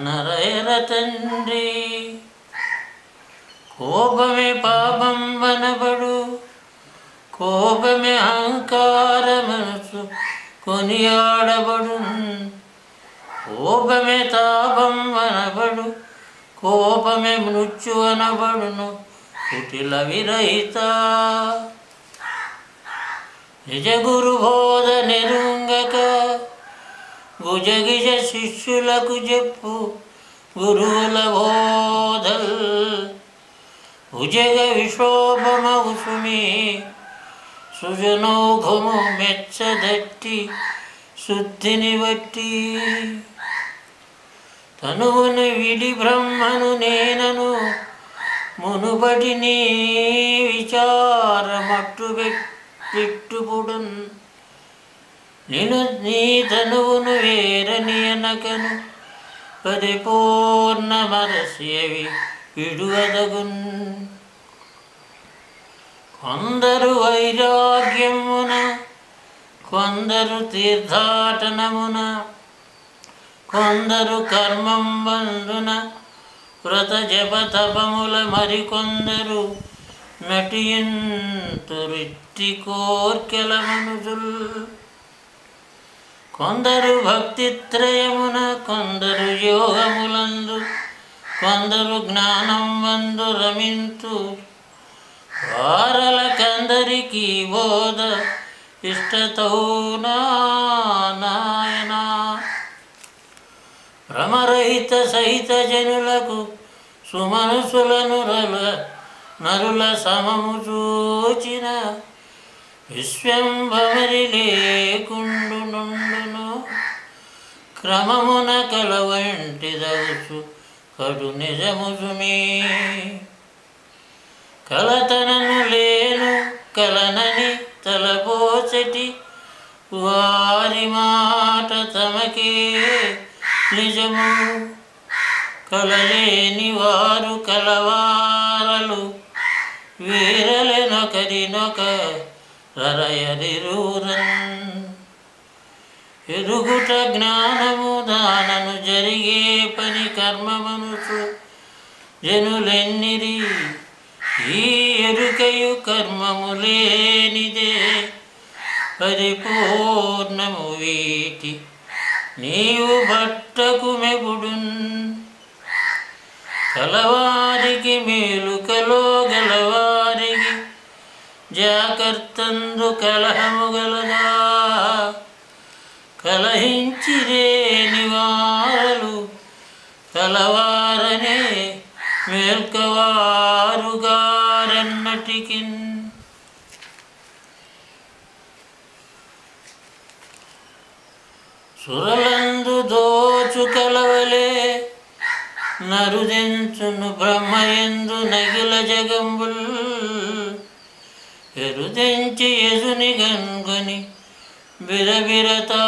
నరయర తండ్రి కోపమే పాపం వనబడు కోపమే అహంకార మనసు కొనియాడబడు కోపమే తాపం అనబడు కోపమే మృత్యు అనబడును కుటిల విరహిత నిజ గురు బోధ నిరుంగక భుజగిజ శిష్యులకు చెప్పు గురువుల బోధల్ భుజగ విశోభమగు సుమి సుజనౌఘము మెచ్చదట్టి శుద్ధిని బట్టి తనువును విడి బ్రహ్మను నేనను మునుబడి నీ విచారమట్టు పెట్టుబుడున్ నేను నీ తనువును వేరని అనకను పరిపూర్ణ మరసేవి విడువదగున్ కొందరు వైరాగ్యమున కొందరు తీర్థాటనమున కొందరు కర్మం బంధున వ్రత జప తపముల మరికొందరు నటియంతురిట్టి కోర్కెల మనుజుల్ కొందరు భక్తిత్రయమున కొందరు యోగములందు కొందరు జ్ఞానం వందు రమింతు వారలకందరికీ బోధ ఇష్టతౌనా నాయనా భ్రమరహిత సహిత జనులకు సుమనసులను నరుల సమము చూచిన విశ్వంభమరి లేకుండు నుండును క్రమమున కలవంటిదవుచు కడు నిజము సుమీ. కలతనను లేను కలనని తలపోచటి వారి మాట తమకే నిజము. కలలేని వారు కలవారలు వీరలెనొకరినొక రరయరిరూరన్. ఎరుగుట జ్ఞానము దానను జరిగే పని కర్మమనుచు జనులెన్నిరి. ఈ ఎరుకయు కర్మము లేనిదే పరిపూర్ణము వీటి నీవు బట్టకు మెగుడున్. కలవారికి మేలు కలోగలవారికి జాకర్తందు కలహము గలదా. కలహించిరేని వారలు కలవారనే మేల్కవారుగారన్నటికిన్. సురలందు దోచు కలవలే నరుదెంచును బ్రహ్మయందు నగిల జగంబుల్. ఎరుదెంచి యజుని గన్గొని బిరబిరతా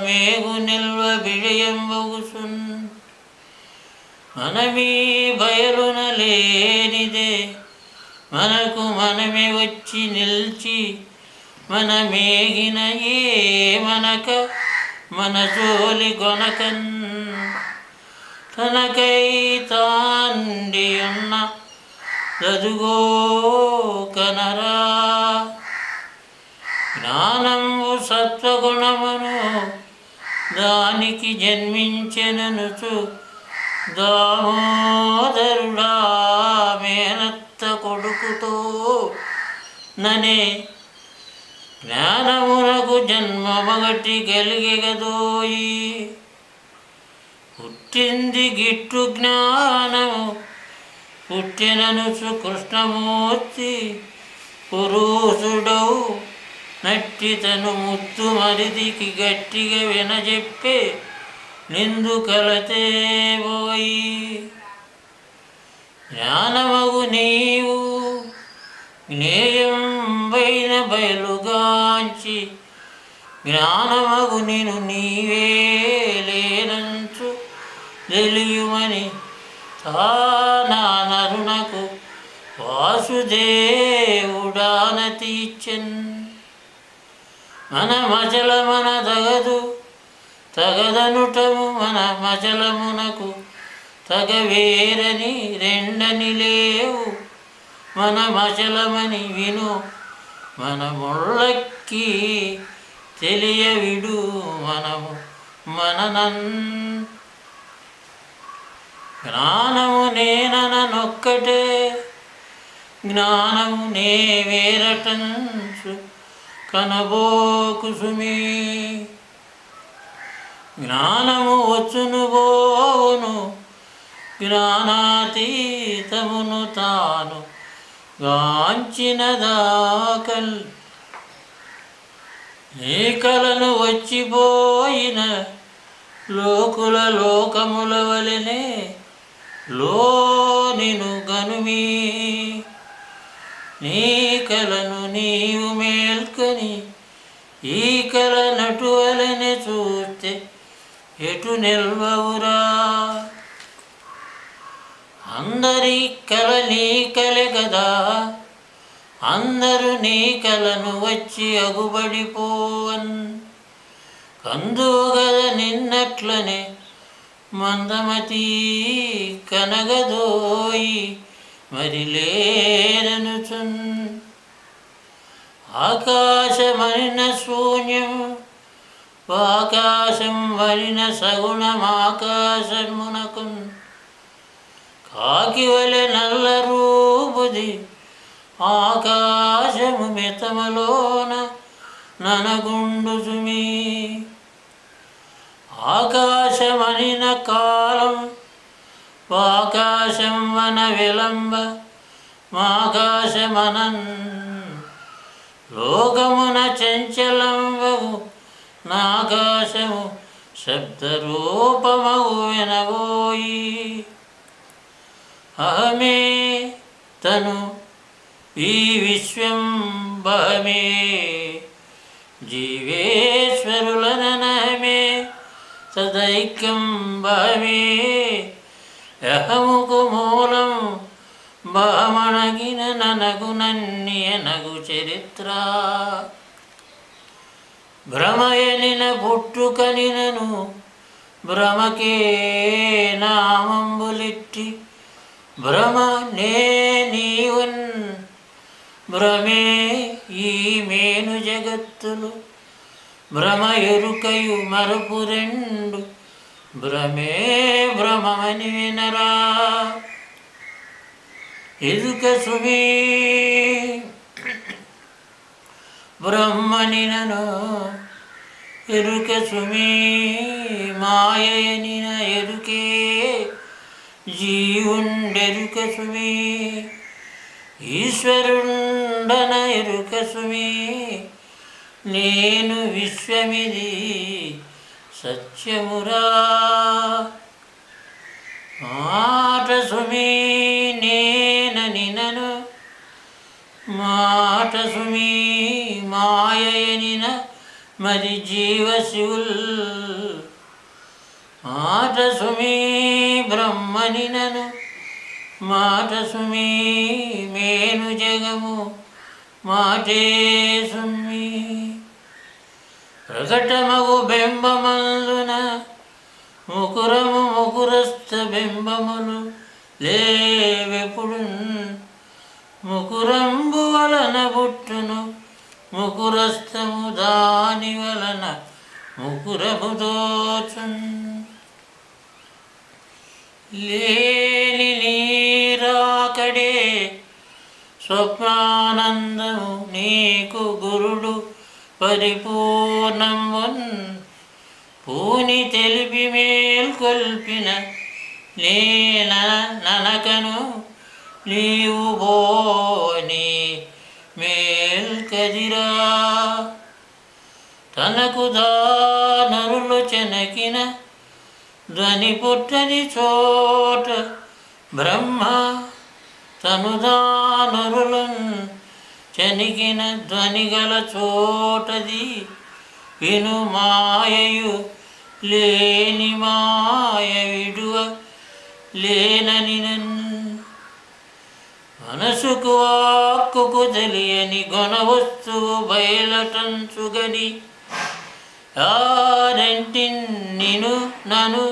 మేగు నిల్వ బిజయంబగుసున్. మనమీ బయలున లేనిదే మనకు మనమే వచ్చి నిల్చి మనమేగిన ఏ మనక మన జోలి గొనకన్. తనకై తాండియున్న రదుగో కనరా. జ్ఞానంబు సత్వగుణమును దానికి జన్మించెననుచు దామోదరుడా మేనత్త కొడుకుతో ననే. జ్ఞానమునకు జన్మమగటి కలిగెగదోయి. పుట్టింది గిట్టు జ్ఞానము పుట్టిననుచు కృష్ణమూర్తి పురుషుడవు నట్టి తను ముత్తు మరిదికి గట్టిగా వినజెప్పే నిందు కలతే పోయి. జ్ఞానమగు నీవు జ్ఞేయంబైన బయలుగాంచి జ్ఞానమగు నిను నీవే లేనంచు తెలియుమని తానరునకు వాసుదేవుడానతి ఇచ్చెన్. మన మచలమన తగదు తగదనుటము మన మచలమునకు తగవేరని రెండని లేవు. మన మచలమని విను మన ముళ్ళకి తెలియవిడు మనము మననన్. జ్ఞానము నేననొక్కటే జ్ఞానము నే వేరటంచు కనబోకు సుమీ. జ్ఞానము వచ్చును పోవును జ్ఞానాతీతమును తాను గాంచినదాకల్. నీ కలను వచ్చిపోయిన లోకుల లోకముల వలెనే లోనిను గనుమీ. నీ కలను నీవు మేల్కొని ఈ కల నటు వలెనే చూస్తే ఎటు నిల్వవురా. అందరి కల నీ కలే కదా. అందరూ నీ కలను వచ్చి అగుబడిపోవన్. కందుగద నిన్నట్లనే మందమతి కనగదోయి మరి లేరనుచున్. ఆకాశమనిన శూన్యం ఆకాశం వరిన సగుణమాకాశమునకున్. కాకివలె నల్ల రూపుది ఆకాశము మితమలోన ననగుండు సుమీ. ఆకాశమనిన కాలం ఆకాశం వన విలంబ మాకాశమనన్. లోకమున చంచలంబగు నాకాశము శబ్దరూపమగు వినబోయి అహమే తను ఈ విశ్వం బహమే జీవేశ్వరులనహమే తదైక్యం బహమే అహముకు మూలం బహమణగిన ననగు చరిత్ర భ్రమయనిన పుట్టుకనినను భ్రమకే నామంబులిట్టి భ్రమ నే నీవన్ భ్రమే ఈ మేను జగత్తులు భ్రమ ఎరుకయు మరుపు రెండు భ్రమే భ్రమమని వినరా ఎరుక సుమీ బ్రహ్మనినను ఎరుక సుమీ మాయనిన ఎరుకే జీవుండెరుక సుమీ ఈశ్వరుండన ఎరుక సుమీ నేను విశ్వమిది సత్యమురా మాట సుమీ నేననినను మాట సుమీ మాయనిన మరి జీవశివుల్ మాట సుమీ బ్రహ్మనినను మాట సుమీ మేను జగము మాటే సుమీ ప్రకటమగు బింబమందున ముకురము ముకురస్థ బింబములు లేవెప్పుడు ముకురంబు వలన పుట్టును ముకురస్థము దాని వలన ముకురము దోచున్ లేని నీరాకడే స్వప్నానందము నీకు గురుడు పరిపూర్ణమున్ పూని తెలిపి మేల్కొల్పిన నేన ననకను నీవు బోని మేల్కదిరా తనకు దానరులు చెనకిన ధ్వని పుట్టని చోట బ్రహ్మ తను దానరులను చెనికిన ధ్వని గల చోటది విను మాయయు లేని మాయ విడువ లేనని మనసుకు వాక్కుకు తెలియని గుణ వస్తువు బయలటంచుగని ఆరెంటిన్ నిను నను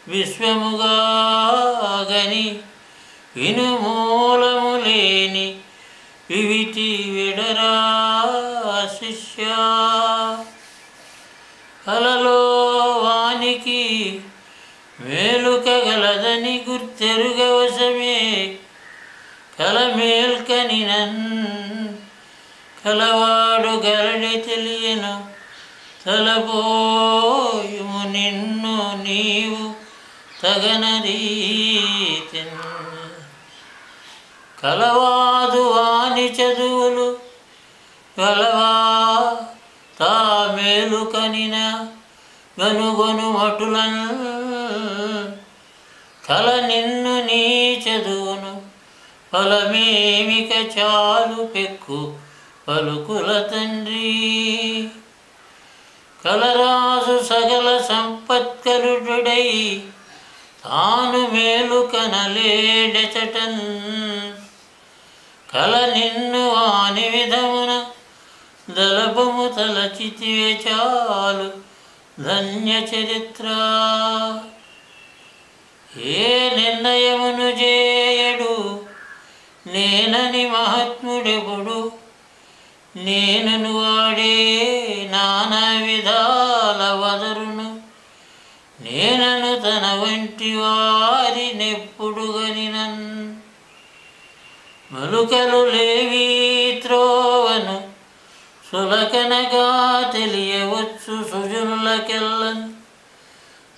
విశ్వముగా గని విను మూలము లేని వివిటి విడరా శిష్య కలలో వానికి మేలుకగలదని గుర్తెరుగవశమే కల మేల్కనినన్ కలవాడు గరడి తెలియను తలపోయుము నిన్ను నీవు తగనరీతిన్ కలవాదు వాని చదువులు కలవా తా మేలుకనిన గనుగొను మటులన్ కల నిన్ను నీ చదువును ఫలమేమిక చాలు పెక్కు పలుకుల తండ్రి కలరాజు సగల సంపత్కరుడై తాను మేలుకనలేడెచటన్ కల నిన్ను వాని విధమున దళపము తలచితివే చాలు ధన్య చరిత్ర ఏ నిర్ణయమును చేయడు నేనని మహాత్ముడెప్పుడు నేనను వాడే నానా విధాల వదరును నేనను తన వంటి వారినెప్పుడు గనినన్ మలుకలు లేవి త్రోవను సులకనగా తెలియవచ్చు సుజనులకెల్లన్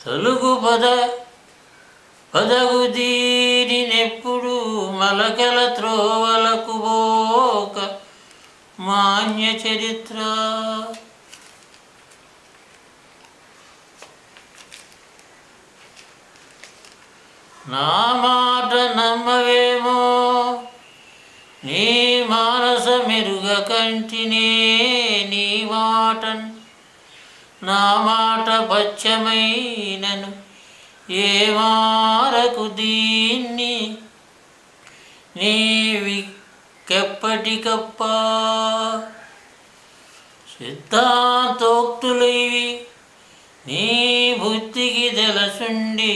తలుగు పదగు దీనినెప్పుడు మలకల త్రోవలకు బోక మాన్య చరిత్ర నా మాట నమ్మవేమో నీ మానస మెరుగ కంటినే నీ మాటన్ నా మాట పచ్చమైనను ఏ మారకు దీన్ని నీవికెప్పటికప్ప సిద్ధాంతోక్తులైవి నీ బుద్ధికి తెలసుండి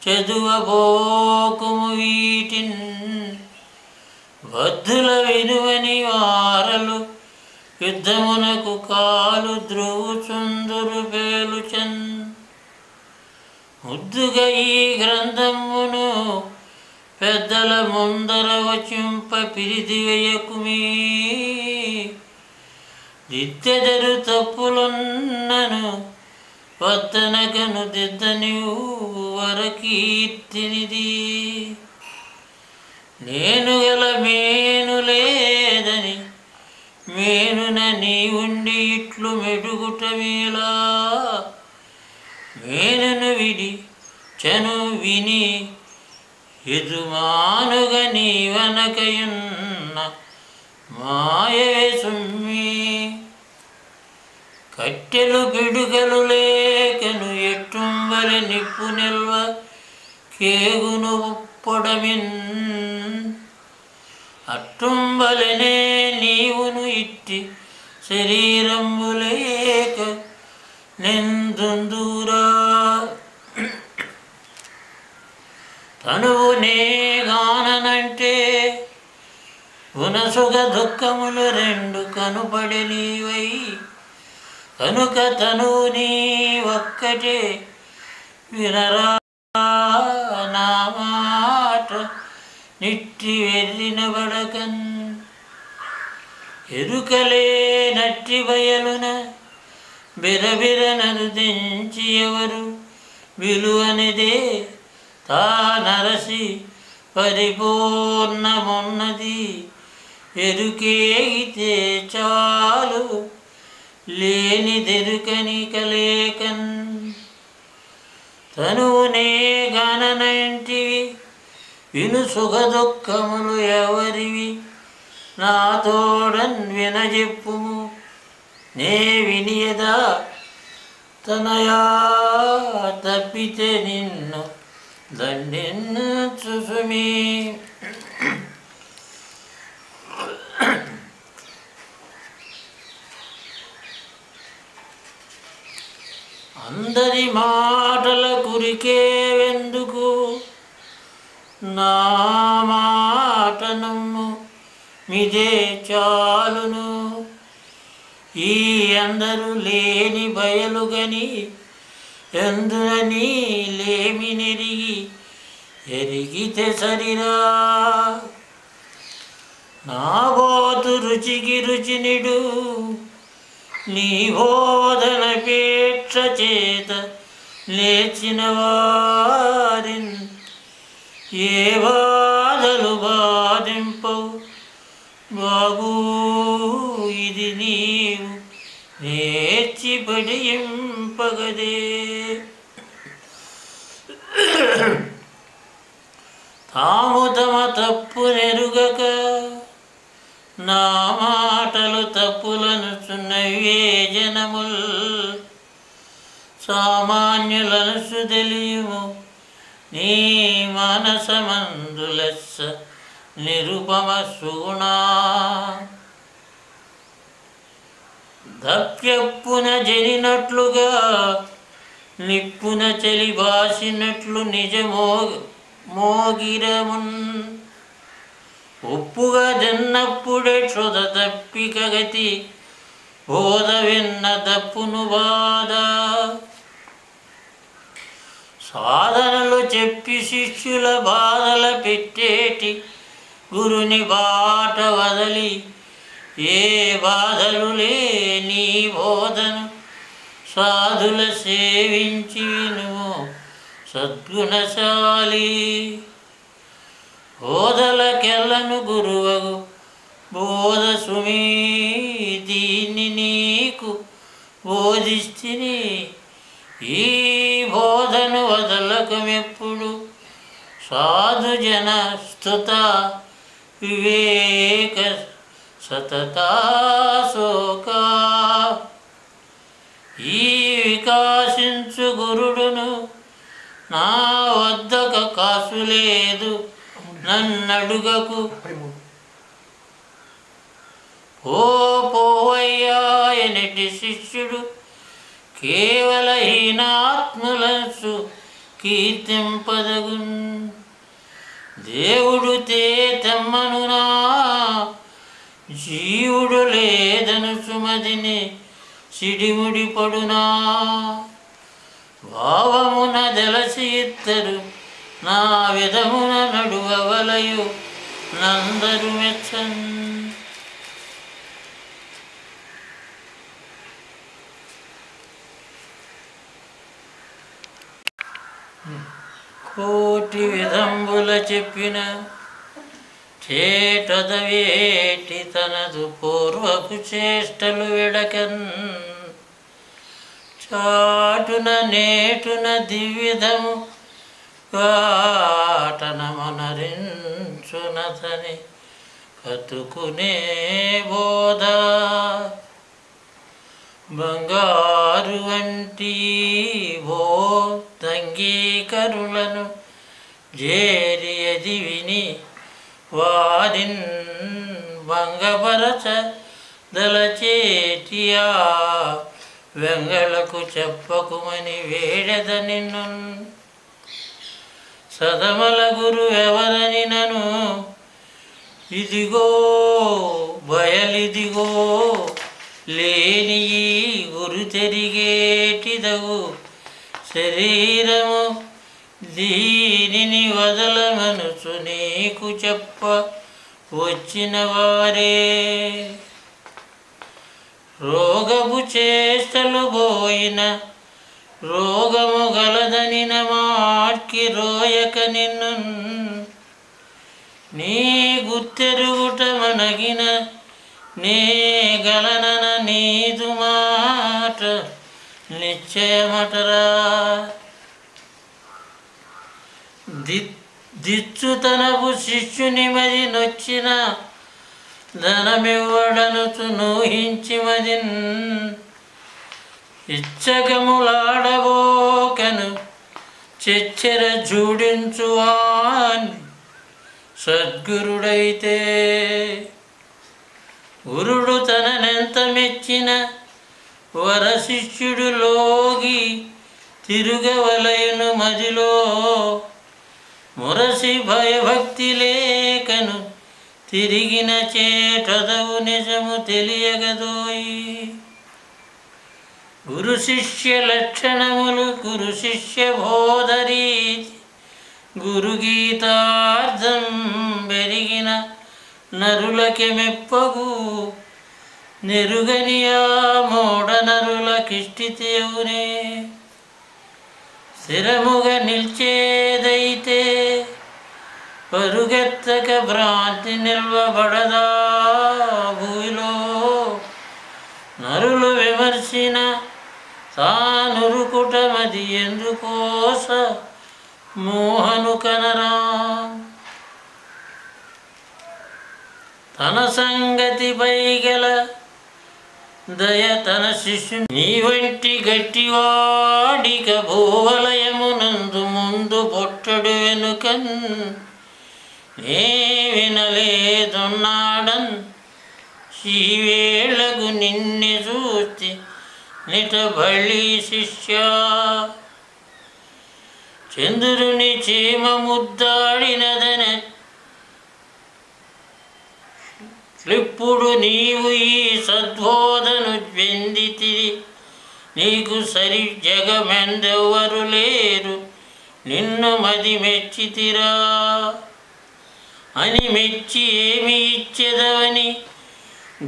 చదువబోకుము వీటిన్ బద్ధుల వినువని వారలు యుద్ధమునకు కాలు ద్రోవుచుందురు పేలుచన్ ముద్దుగా ఈ గ్రంథమును పెద్దల ముందర వచింప పిరిదివేయకుమీ దిత్తెదరు తప్పులున్నను వద్దనగను దిద్దని వరకీర్తినిది నేను గల మేను లేదని మేనున నీ ఉండి ఇట్లు మెడుగుట మేలా మేనును విడి చను విని ఎదుమానుగ నీ వనకయున్న మాయవే సుమ్మి కట్టెలు పిడుగలు లేకను ఎట్టుంబలి నిప్పు నిల్వ కేగును పొడమిన్ అట్టుంబలనే నీవును ఇట్టి శరీరంబు లేక నిందుందూరా తనువు నే గాననంటే ఉనసుగ దుఃఖములు రెండు కనుపడి నీవై కనుక తనువు నీ ఒక్కటే వినరా నా మాట నిట్టి వెర్రిన బడకన్ ఎరుకలే నట్టి బయలున బిరబిరనను తెంచి ఎవరు విలువనిదే తా నరసి పరిపూర్ణమున్నది ఎరుకేగితే చాలు లేనిదెరుకని కలేకన్ తనువునే గాననంటివి విను సుఖ దుఃఖములు ఎవరివి నా తోడన్ వినజెప్పుము నే వినియదా తనయా తప్పితే నిన్ను దండెన్ను సుమి అందరి మాటల కురికేవెందుకు నా మాట నమ్ము మిదే చాలును ఈ అందరూ లేని బయలుగని ఎందునని లేమి నెరిగి ఎరిగితే సరిరా నా బోతు రుచికి రుచినిడు నీ బోధన పేక్ష చేత లేచిన వారిన్ ఏ బాధలు బాధింపవు బాబూ ఇది నీవు నేర్చి పడియింపగదే తాము తమ తప్పు నెరుగక నా మాటలు తప్పులనుచున్నవే జనముల్ సామాన్యులనుసు తెలియము నీ మనసమందులెస్స నిరుపమ సుగుణా దప్యప్పున జనినట్లుగా నిప్పున చలి బాసినట్లు మోగిరమున్ ఒప్పుగా జన్నప్పుడే క్షుద తప్పిక గతి బోధ విన్న తప్పును బాధ సాధనలు చెప్పి శిష్యుల బాధల పెట్టేటి గురుని బాట వదలి ఏ బాధలు లేని బోధను సాధుల సేవించి వినుము సద్గుణశాలి బోధలకెల్లను గురువగు బోధ సుమీ దీన్ని నీకు బోధిస్తిని ఈ బోధను వదలకమెప్పుడు సాధుజన స్తుత వివేక సతతాశోక ఈ వికాసించు గురుడును నా వద్దక కాసు లేదు నన్నడుగకు ఓ పోవయ్యా ఎనటి శిష్యుడు కేవల హీనాత్ములసు కీర్తింపదగున్ దేవుడు తే తెమ్మనునా జీవుడు లేదను సుమదిని సిడిముడి పడునా భావమున దెలసి ఇద్దరు నా విధమున నడువవలయు నందరు మెచ్చన్ కోటి విధంబుల చెప్పిన చేటదవేటి తనదు పూర్వపు చేష్టలు విడకన్ చాటున నేటున దివ్యధము కాటనమనరించునతని కతుకునే బోధ బంగారు వంటి బోధంగీకరులను జేరియది విని వారిన్ భంగపరచ దలచేటియా వెంగళకు చెప్పకుమని వేడెద నిన్ను సదమల గురు ఎవరని నను ఇదిగో బయలిదిగో లేని ఈ గురు తెరిగేటిదగు శరీరము దీనిని వదలమనుచు నీకు చెప్ప వచ్చిన వారే రోగము చేష్టలు పోయిన రోగము గలదనిన మాట్కి రోయక నిన్ను నీ గుర్తెరుగుట మనగిన నే గలనన నీదు మాట నిశ్చయమటరా దిచ్చు తనపు శిష్యుని మది నొచ్చిన ధనమివ్వడనుచు నూహించి మదిన్ ఇచ్చగములాడబోకను చెచ్చెర జూడించువాన్ సద్గురుడైతే గురుడు తననెంత మెచ్చిన వరశిష్యుడు లోగి తిరుగవలయును మదిలో మురసి భయభక్తి లేకను తిరిగిన చేటదవు నిజము తెలియగదోయి గురు శిష్య లక్షణములు గురు శిష్య బోధరీతి గురు గీతార్థం పెరిగిన నరులకి మెప్పగు నెరుగనియా మోడ నరులకిష్టితేవునే స్థిరముగా నిల్చేదైతే పరుగెత్తక భ్రాంతి నిల్వబడదా భూమిలో నరులు విమర్శిన తానురుకుటమది ఎందుకోస మోహను కనరా తన సంగతిపై గల దయ తన శిష్యు నీ వంటి గట్టివాడిక భూవలయమునందు ముందు పొట్టడు వెనుకన్ నే వినలేదున్నాడన్ శీవేళగు నిన్నే చూచి నిట బళ్ళి శిష్య చంద్రుని చీమ ముద్దాడినదన ఇప్పుడు నీవు ఈ సద్బోధను చెందితివి నీకు సరి జగమెందెవ్వరు లేరు నిన్ను మది మెచ్చితిరా అని మెచ్చి ఏమి ఇచ్చెదవని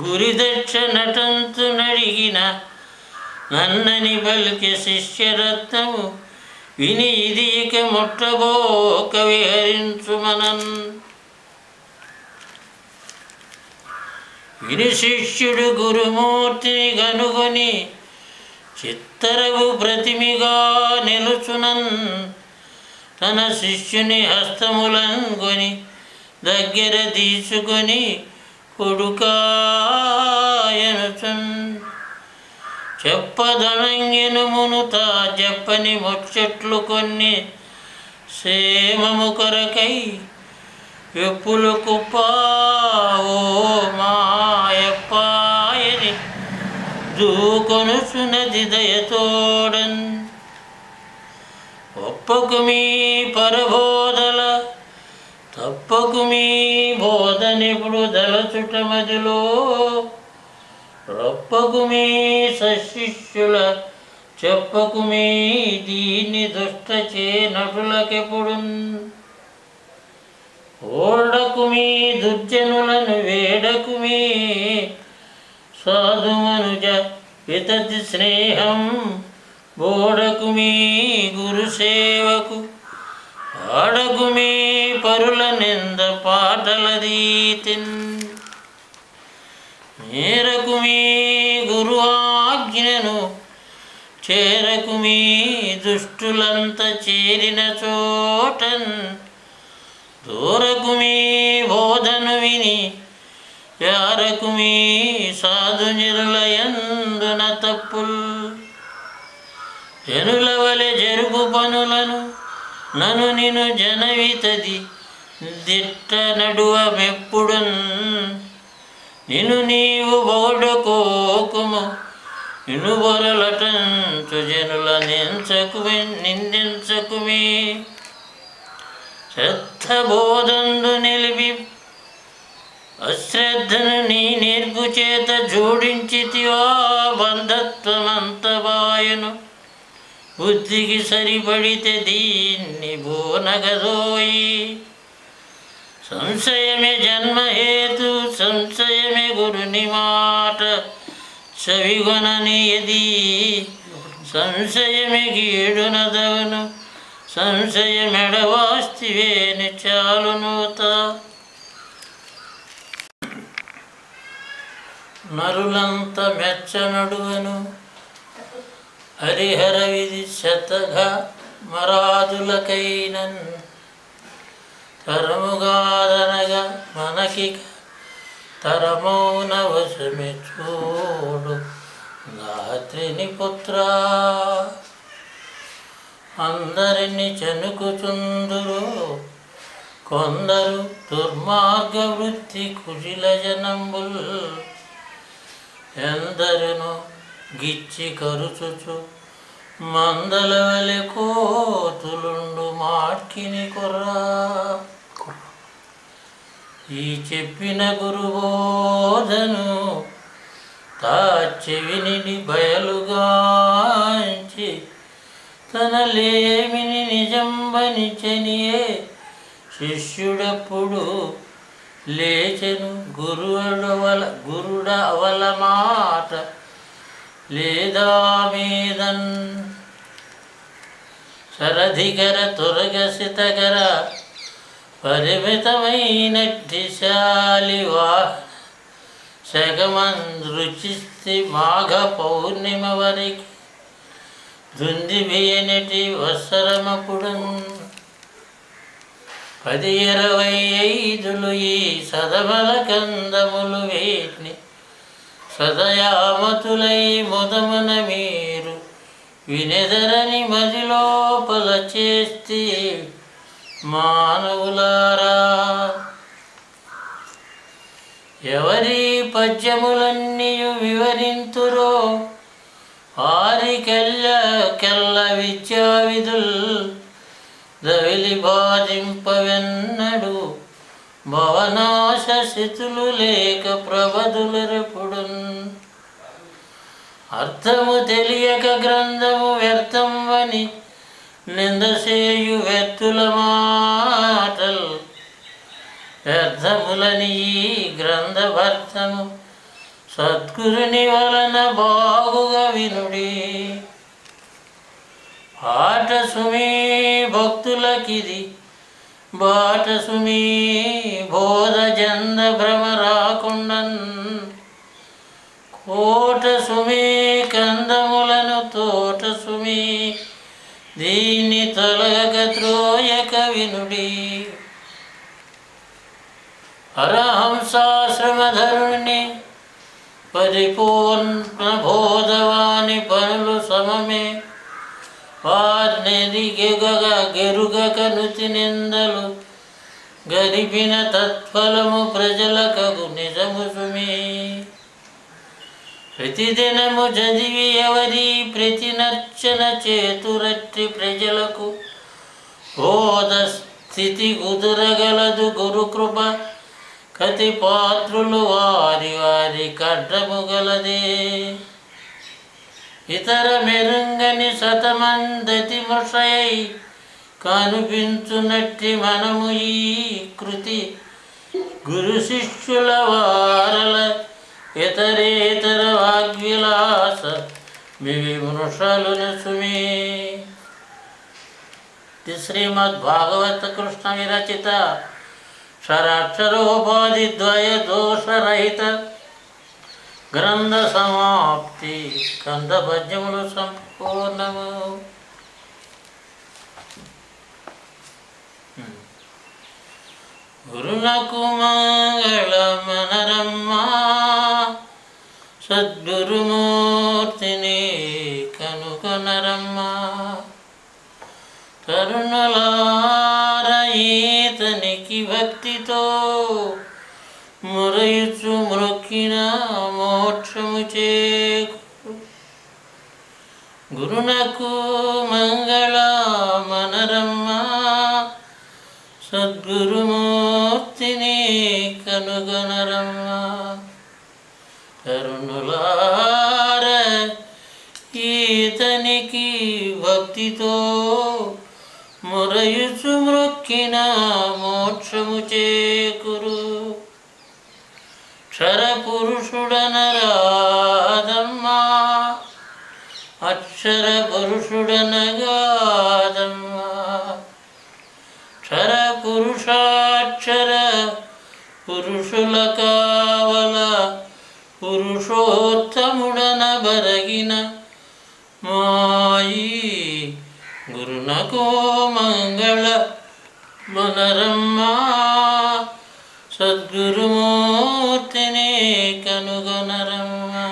గురిదక్ష నటంతు నడిగిన నన్నని పలికే శిష్యరత్నము విని ఇది ఇక ముట్టబోక విహరించుమనన్ విని శిష్యుడు గురుమూర్తిని గనుగొని చిత్తరవు ప్రతిమిగా నిలుచునన్ తన శిష్యుని హస్తములంగొని దగ్గర తీసుకొని కొడుకాయనుచున్ చెప్పదనంగిను మునుత చెప్పని ముచ్చట్లు కొన్ని సేమము కొరకై ఎప్పులు కుప్పావో మాయప్పాయని దూకొనుచున్నది దయతోడన్ ఒప్పకు మీ పరబోధల తప్పకు మీ బోధనెప్పుడు దలచుట మదిలో రప్పకు మీ సశిష్యుల చెప్పకు మీ దీన్ని దుష్ట నటులకెప్పుడు ఓడకు మీ దుర్జనులను వేడకు మీ సాధుమనుజ వితతి స్నేహం బోడకు మీ గురు సేవకు ఆడకు మీ పరుల నింద పాటల దీతిన్ మేరకు మీ గురు ఆజ్ఞను చేరకు మీ దుష్టులంత చేరిన చోటన్ దూరకు మీ బోధను విని యారకు మీ సాధు నిరులయందున తప్పుల్ జనుల వలె జరుగు పనులను నను నిను జనవితది దిట్ట నడువ మెప్పుడున్ నిను నీవు బోడకోకుము నిను బొరలటంచు జనుల నిందించకుమే శ్రద్ధ బోధందు నిలిపి అశ్రద్ధను నీ నేర్పు చేత జోడించితివా బంధత్వమంత బాయను బుద్ధికి సరిపడితే దీన్ని బోనగదోయి సంశయమే జన్మహేతు సంశయమే గురుని మాట చవిగొననియది సంశయమే గీడునదవును సంశయమెడవాస్తివేని చాలునూత నరులంత మెచ్చనడువను హరిహర విధి శతగా మరాదులకైనన్ తరముగాదనగా మనకి తరమౌన వశమే చూడు గాత్రిని పుత్రా అందరిని చనుకుచుందురు కొందరు దుర్మార్గ వృత్తి కుశల జనంబుల్ ఎందరును గిచ్చి కరుచుచు మందల వలె కోతులుండు మాట్కిని కొర్రా ఈ చెప్పిన గురుబోధను తా చెవిని బయలుగాంచి తన లేమిని నిజంబని చనియే శిష్యుడప్పుడు లేచెను గురుడవల మాట లేదా మీదన్ సరధికర తురగసితకర పరిమితమైనట్టి శాలివా శగమృచిస్తి మాఘ పౌర్ణిమ వరికి దుందిబియనటి వత్సరమపుడు 10-25 ఈ సదబల కందములు వేట్ని సదయామతులై ముదమున మీరు వినెదరని మదిలోపల చేస్తే మానవులారా ఎవరి పద్యములన్నీయు వివరింతురో ఆరికెల్ల విద్యా విధుల్ దవిలి బాధింపవెన్నడు భవనాశ స్థితులు లేక ప్రబదులరెపుడున్ అర్థము తెలియక గ్రంథము వ్యర్థంవని నిందసేయు వ్యక్తుల మాటలు వ్యర్థములని ఈ గ్రంథభర్తము సద్గురుని వలన బాగుగా వినుడి ఆట సుమీ భక్తులకిది బాట సుమీ బోధ జంద భ్రమ రాకుండన్ కోట సుమీ కందములను తోట సుమీ దీన్ని విధిని తొలగక త్రోయక వినుడి అరహంసాశ్రమధరుణ్ణి పరిపూర్ణ బోధవాని పనులు సమమే వార్నెదిగెగ గెరుగక నుతి నిందలు గరిపిన తత్ఫలము ప్రజలకగు నిజము సుమే ప్రతిదినము చదివి ఎవరి ప్రతినర్చన చేతురట్టి ప్రజలకు బోధ స్థితి కుదురగలదు గురుకృప కతి పాత్రులు వారి వారి కడ్డముగలదే ఇతర మెరుంగని శతమందతి మృషయై కనిపించునట్టి మనము ఈ కృతి గురు శిష్యుల వారల ఇతరేతర వాగ్విలాస విమృషలును సుమే శ్రీమద్భాగవత కృష్ణ విరచిత షరాక్షరోపాధి ద్వయ దోషరహిత గ్రంథ సమాప్తి కంద పద్యములు సంపూర్ణము. గురునకు మంగళమనరమ్మా సద్గురుమూర్తిని కనుకొనరమ్మా తరుణులార ఈతనికి భక్తితో మురయుచు మ్రొక్కిన మోక్షము చేకూరు గురునకు మంగళమనరమ్మా సద్గురుమూర్తిని కనుగొనరమ్మా తరుణులార ఈతనికి భక్తితో మురయుచు మ్రొక్కిన మోక్షము చేకూరు క్షర పురుషుడనరాదమ్మా అక్షర పురుషుడనగాదమ్మా క్షర పురుషాక్షర పురుషుల కావల పురుషోత్తముడన బరగిన మాయి గురునకో మంగళ మనరమ్మా సద్గురుమూర్తిని కనుగొనరమ్మా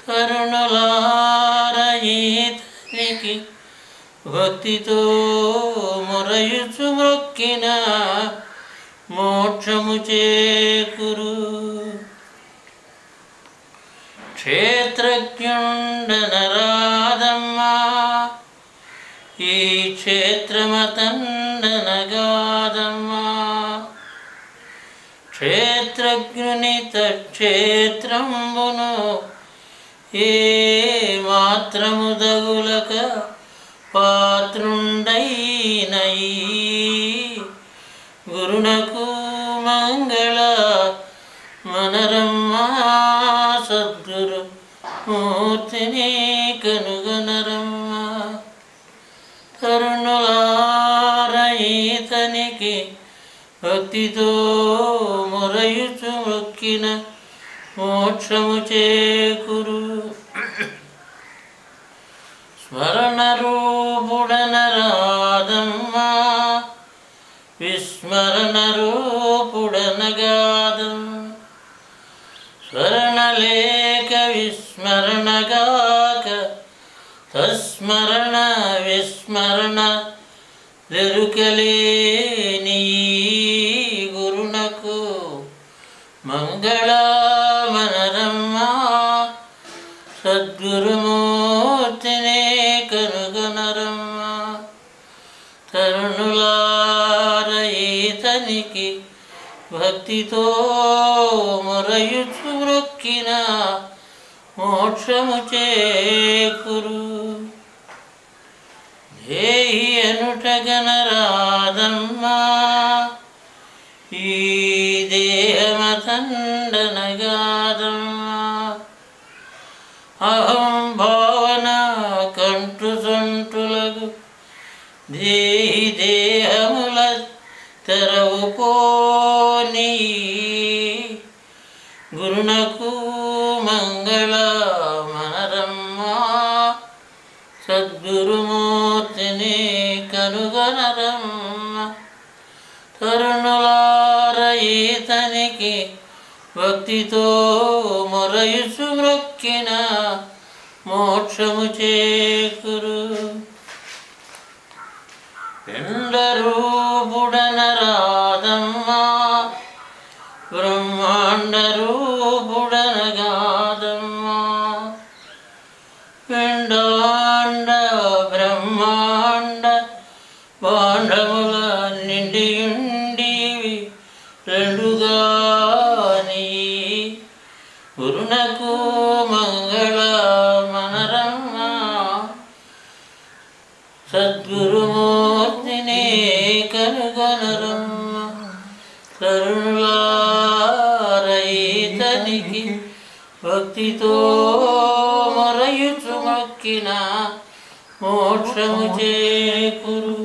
తరుణులార ఈతనికి భక్తితో మొరయుచు మొక్కిన మోక్షము చేకూరు క్షేత్రజ్ఞుండనరాదమ్మా ఈ క్షేత్రమతండనగాదమ్మా క్షేత్రజ్ఞుని తక్షేత్రంబును ఏ మాత్రము దగులక పాత్రుండైనై గురునకు మంగళ మనరమ్మా సద్గురు మూర్తిని కనుగొనరమ్మా తరుణులార ఈతనికి భక్తితో మొరయుచు మొక్కిన మోక్షము చేకూరు స్మరణ రూపుడనరాదమ్మా విస్మరణ రూపుడనగాదం స్మరణ లేక విస్మరణగాక తస్మరణ విస్మరణ దొరుకలేని గురునకు మంగళమనరమ్మా సద్గురుమూర్తిని కనుగొనరమ్మా తరుణులార ఈతనికి భక్తితో మొరయుచు మ్రొక్కిన మోక్షము చేకూరు దేహి అనుటగనరాదమ్మా ఈ దేహమతండనగాదమ్మా అహం భావన కంటు సొంటులకు దేహి దేహముల తెరవు పోని గురునకు మంగళ మనరమ్మా సద్గురుమూర్తిని రైతనికి భక్తితో మొరయుచు మ్రొక్కిన మోక్షము చేకూరు. పిండరూపుడనరాదమ్మా బ్రహ్మాండ రూపుడనగాదమ్మా. పిండాండ బ్రహ్మాండ పాండముల నిండియుండివి రెండుగాని గురునకు మంగళ మనరమ్మా. సద్గురుమూర్తిని కనుగొనరమ్మ కరుణారయితనికి భక్తితో మొరయుచు మొక్కిన మోక్షము చేకూరు.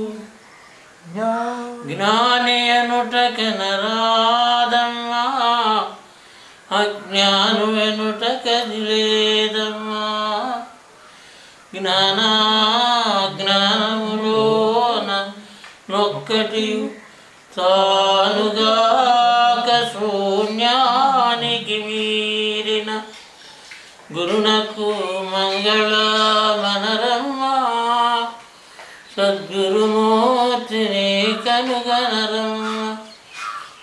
జ్ఞాని అనుటకనరాదమ్మా అజ్ఞాను ఎనుటకదిలేదమ్మా. జ్ఞానములోన నొక్కటి తానుగాక శూన్యానికి మీరిన గురునకు మంగళ మనరమ్మా. సద్గురుమూర్తిని కనుగనరమ్మ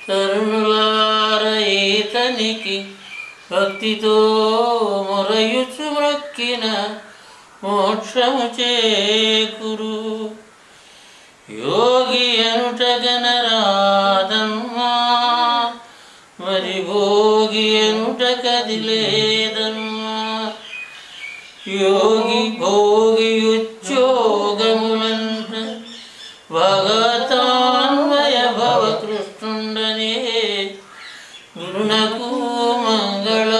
తరుణులారయితనికి భక్తితో మొరయుచు మ్రొక్కిన మోక్షము చేకూరు. యోగి అనుటగనరాదమ్మా మరి భోగి అనుటకదిలేదమ్మా. యోగి భోగి ఉద్యోగములంట భగతాన్వయ భవ కృష్ణుండనే గురునకు మంగళ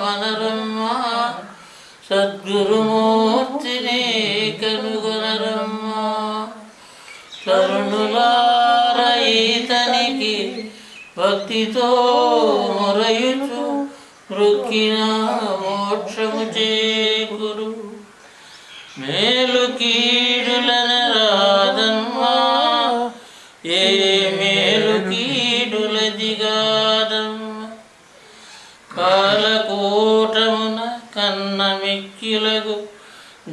మనరమ్మా. సద్గురుమూర్తిని కనుగొనరమ్మా. తరుణులారయితనికి భక్తితో మొరయుచు మ్రొక్కిన మోక్షము చేకూరు. మేలు కీడులనరాదమ్మా ఏ మేలు కీడులదిగాదమ్మా. కాలకూటమున కన్న మిక్కిలకు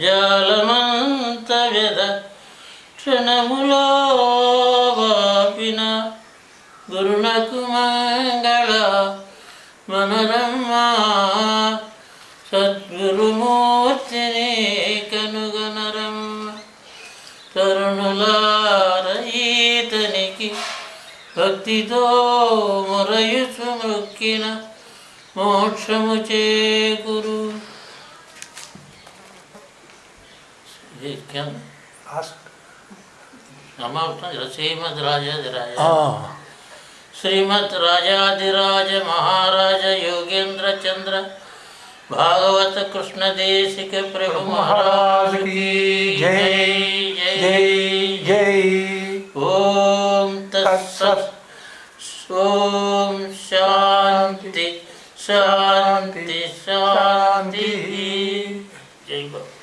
జాలమంత వ్యధ క్షణములో వాపిన గురునకు మంగళ మనరమ్మా. సద్గురుమూర్తిని కనుగొనరమ్మ తరుణులారయితనికి భక్తితో మొరయుచు మ్రొక్కిన మోక్షము చేకూరు. శ్రీమద్ రాజాధిరాజ శ్రీమద్ రాజాధిరాజ మహారాజ యోగేంద్ర చంద్ర भागवत कृष्ण देशिक प्रभु महाराज की जय जय जय। ओम तत्सत्। ओम शांति शांति शांति। जय बाबा।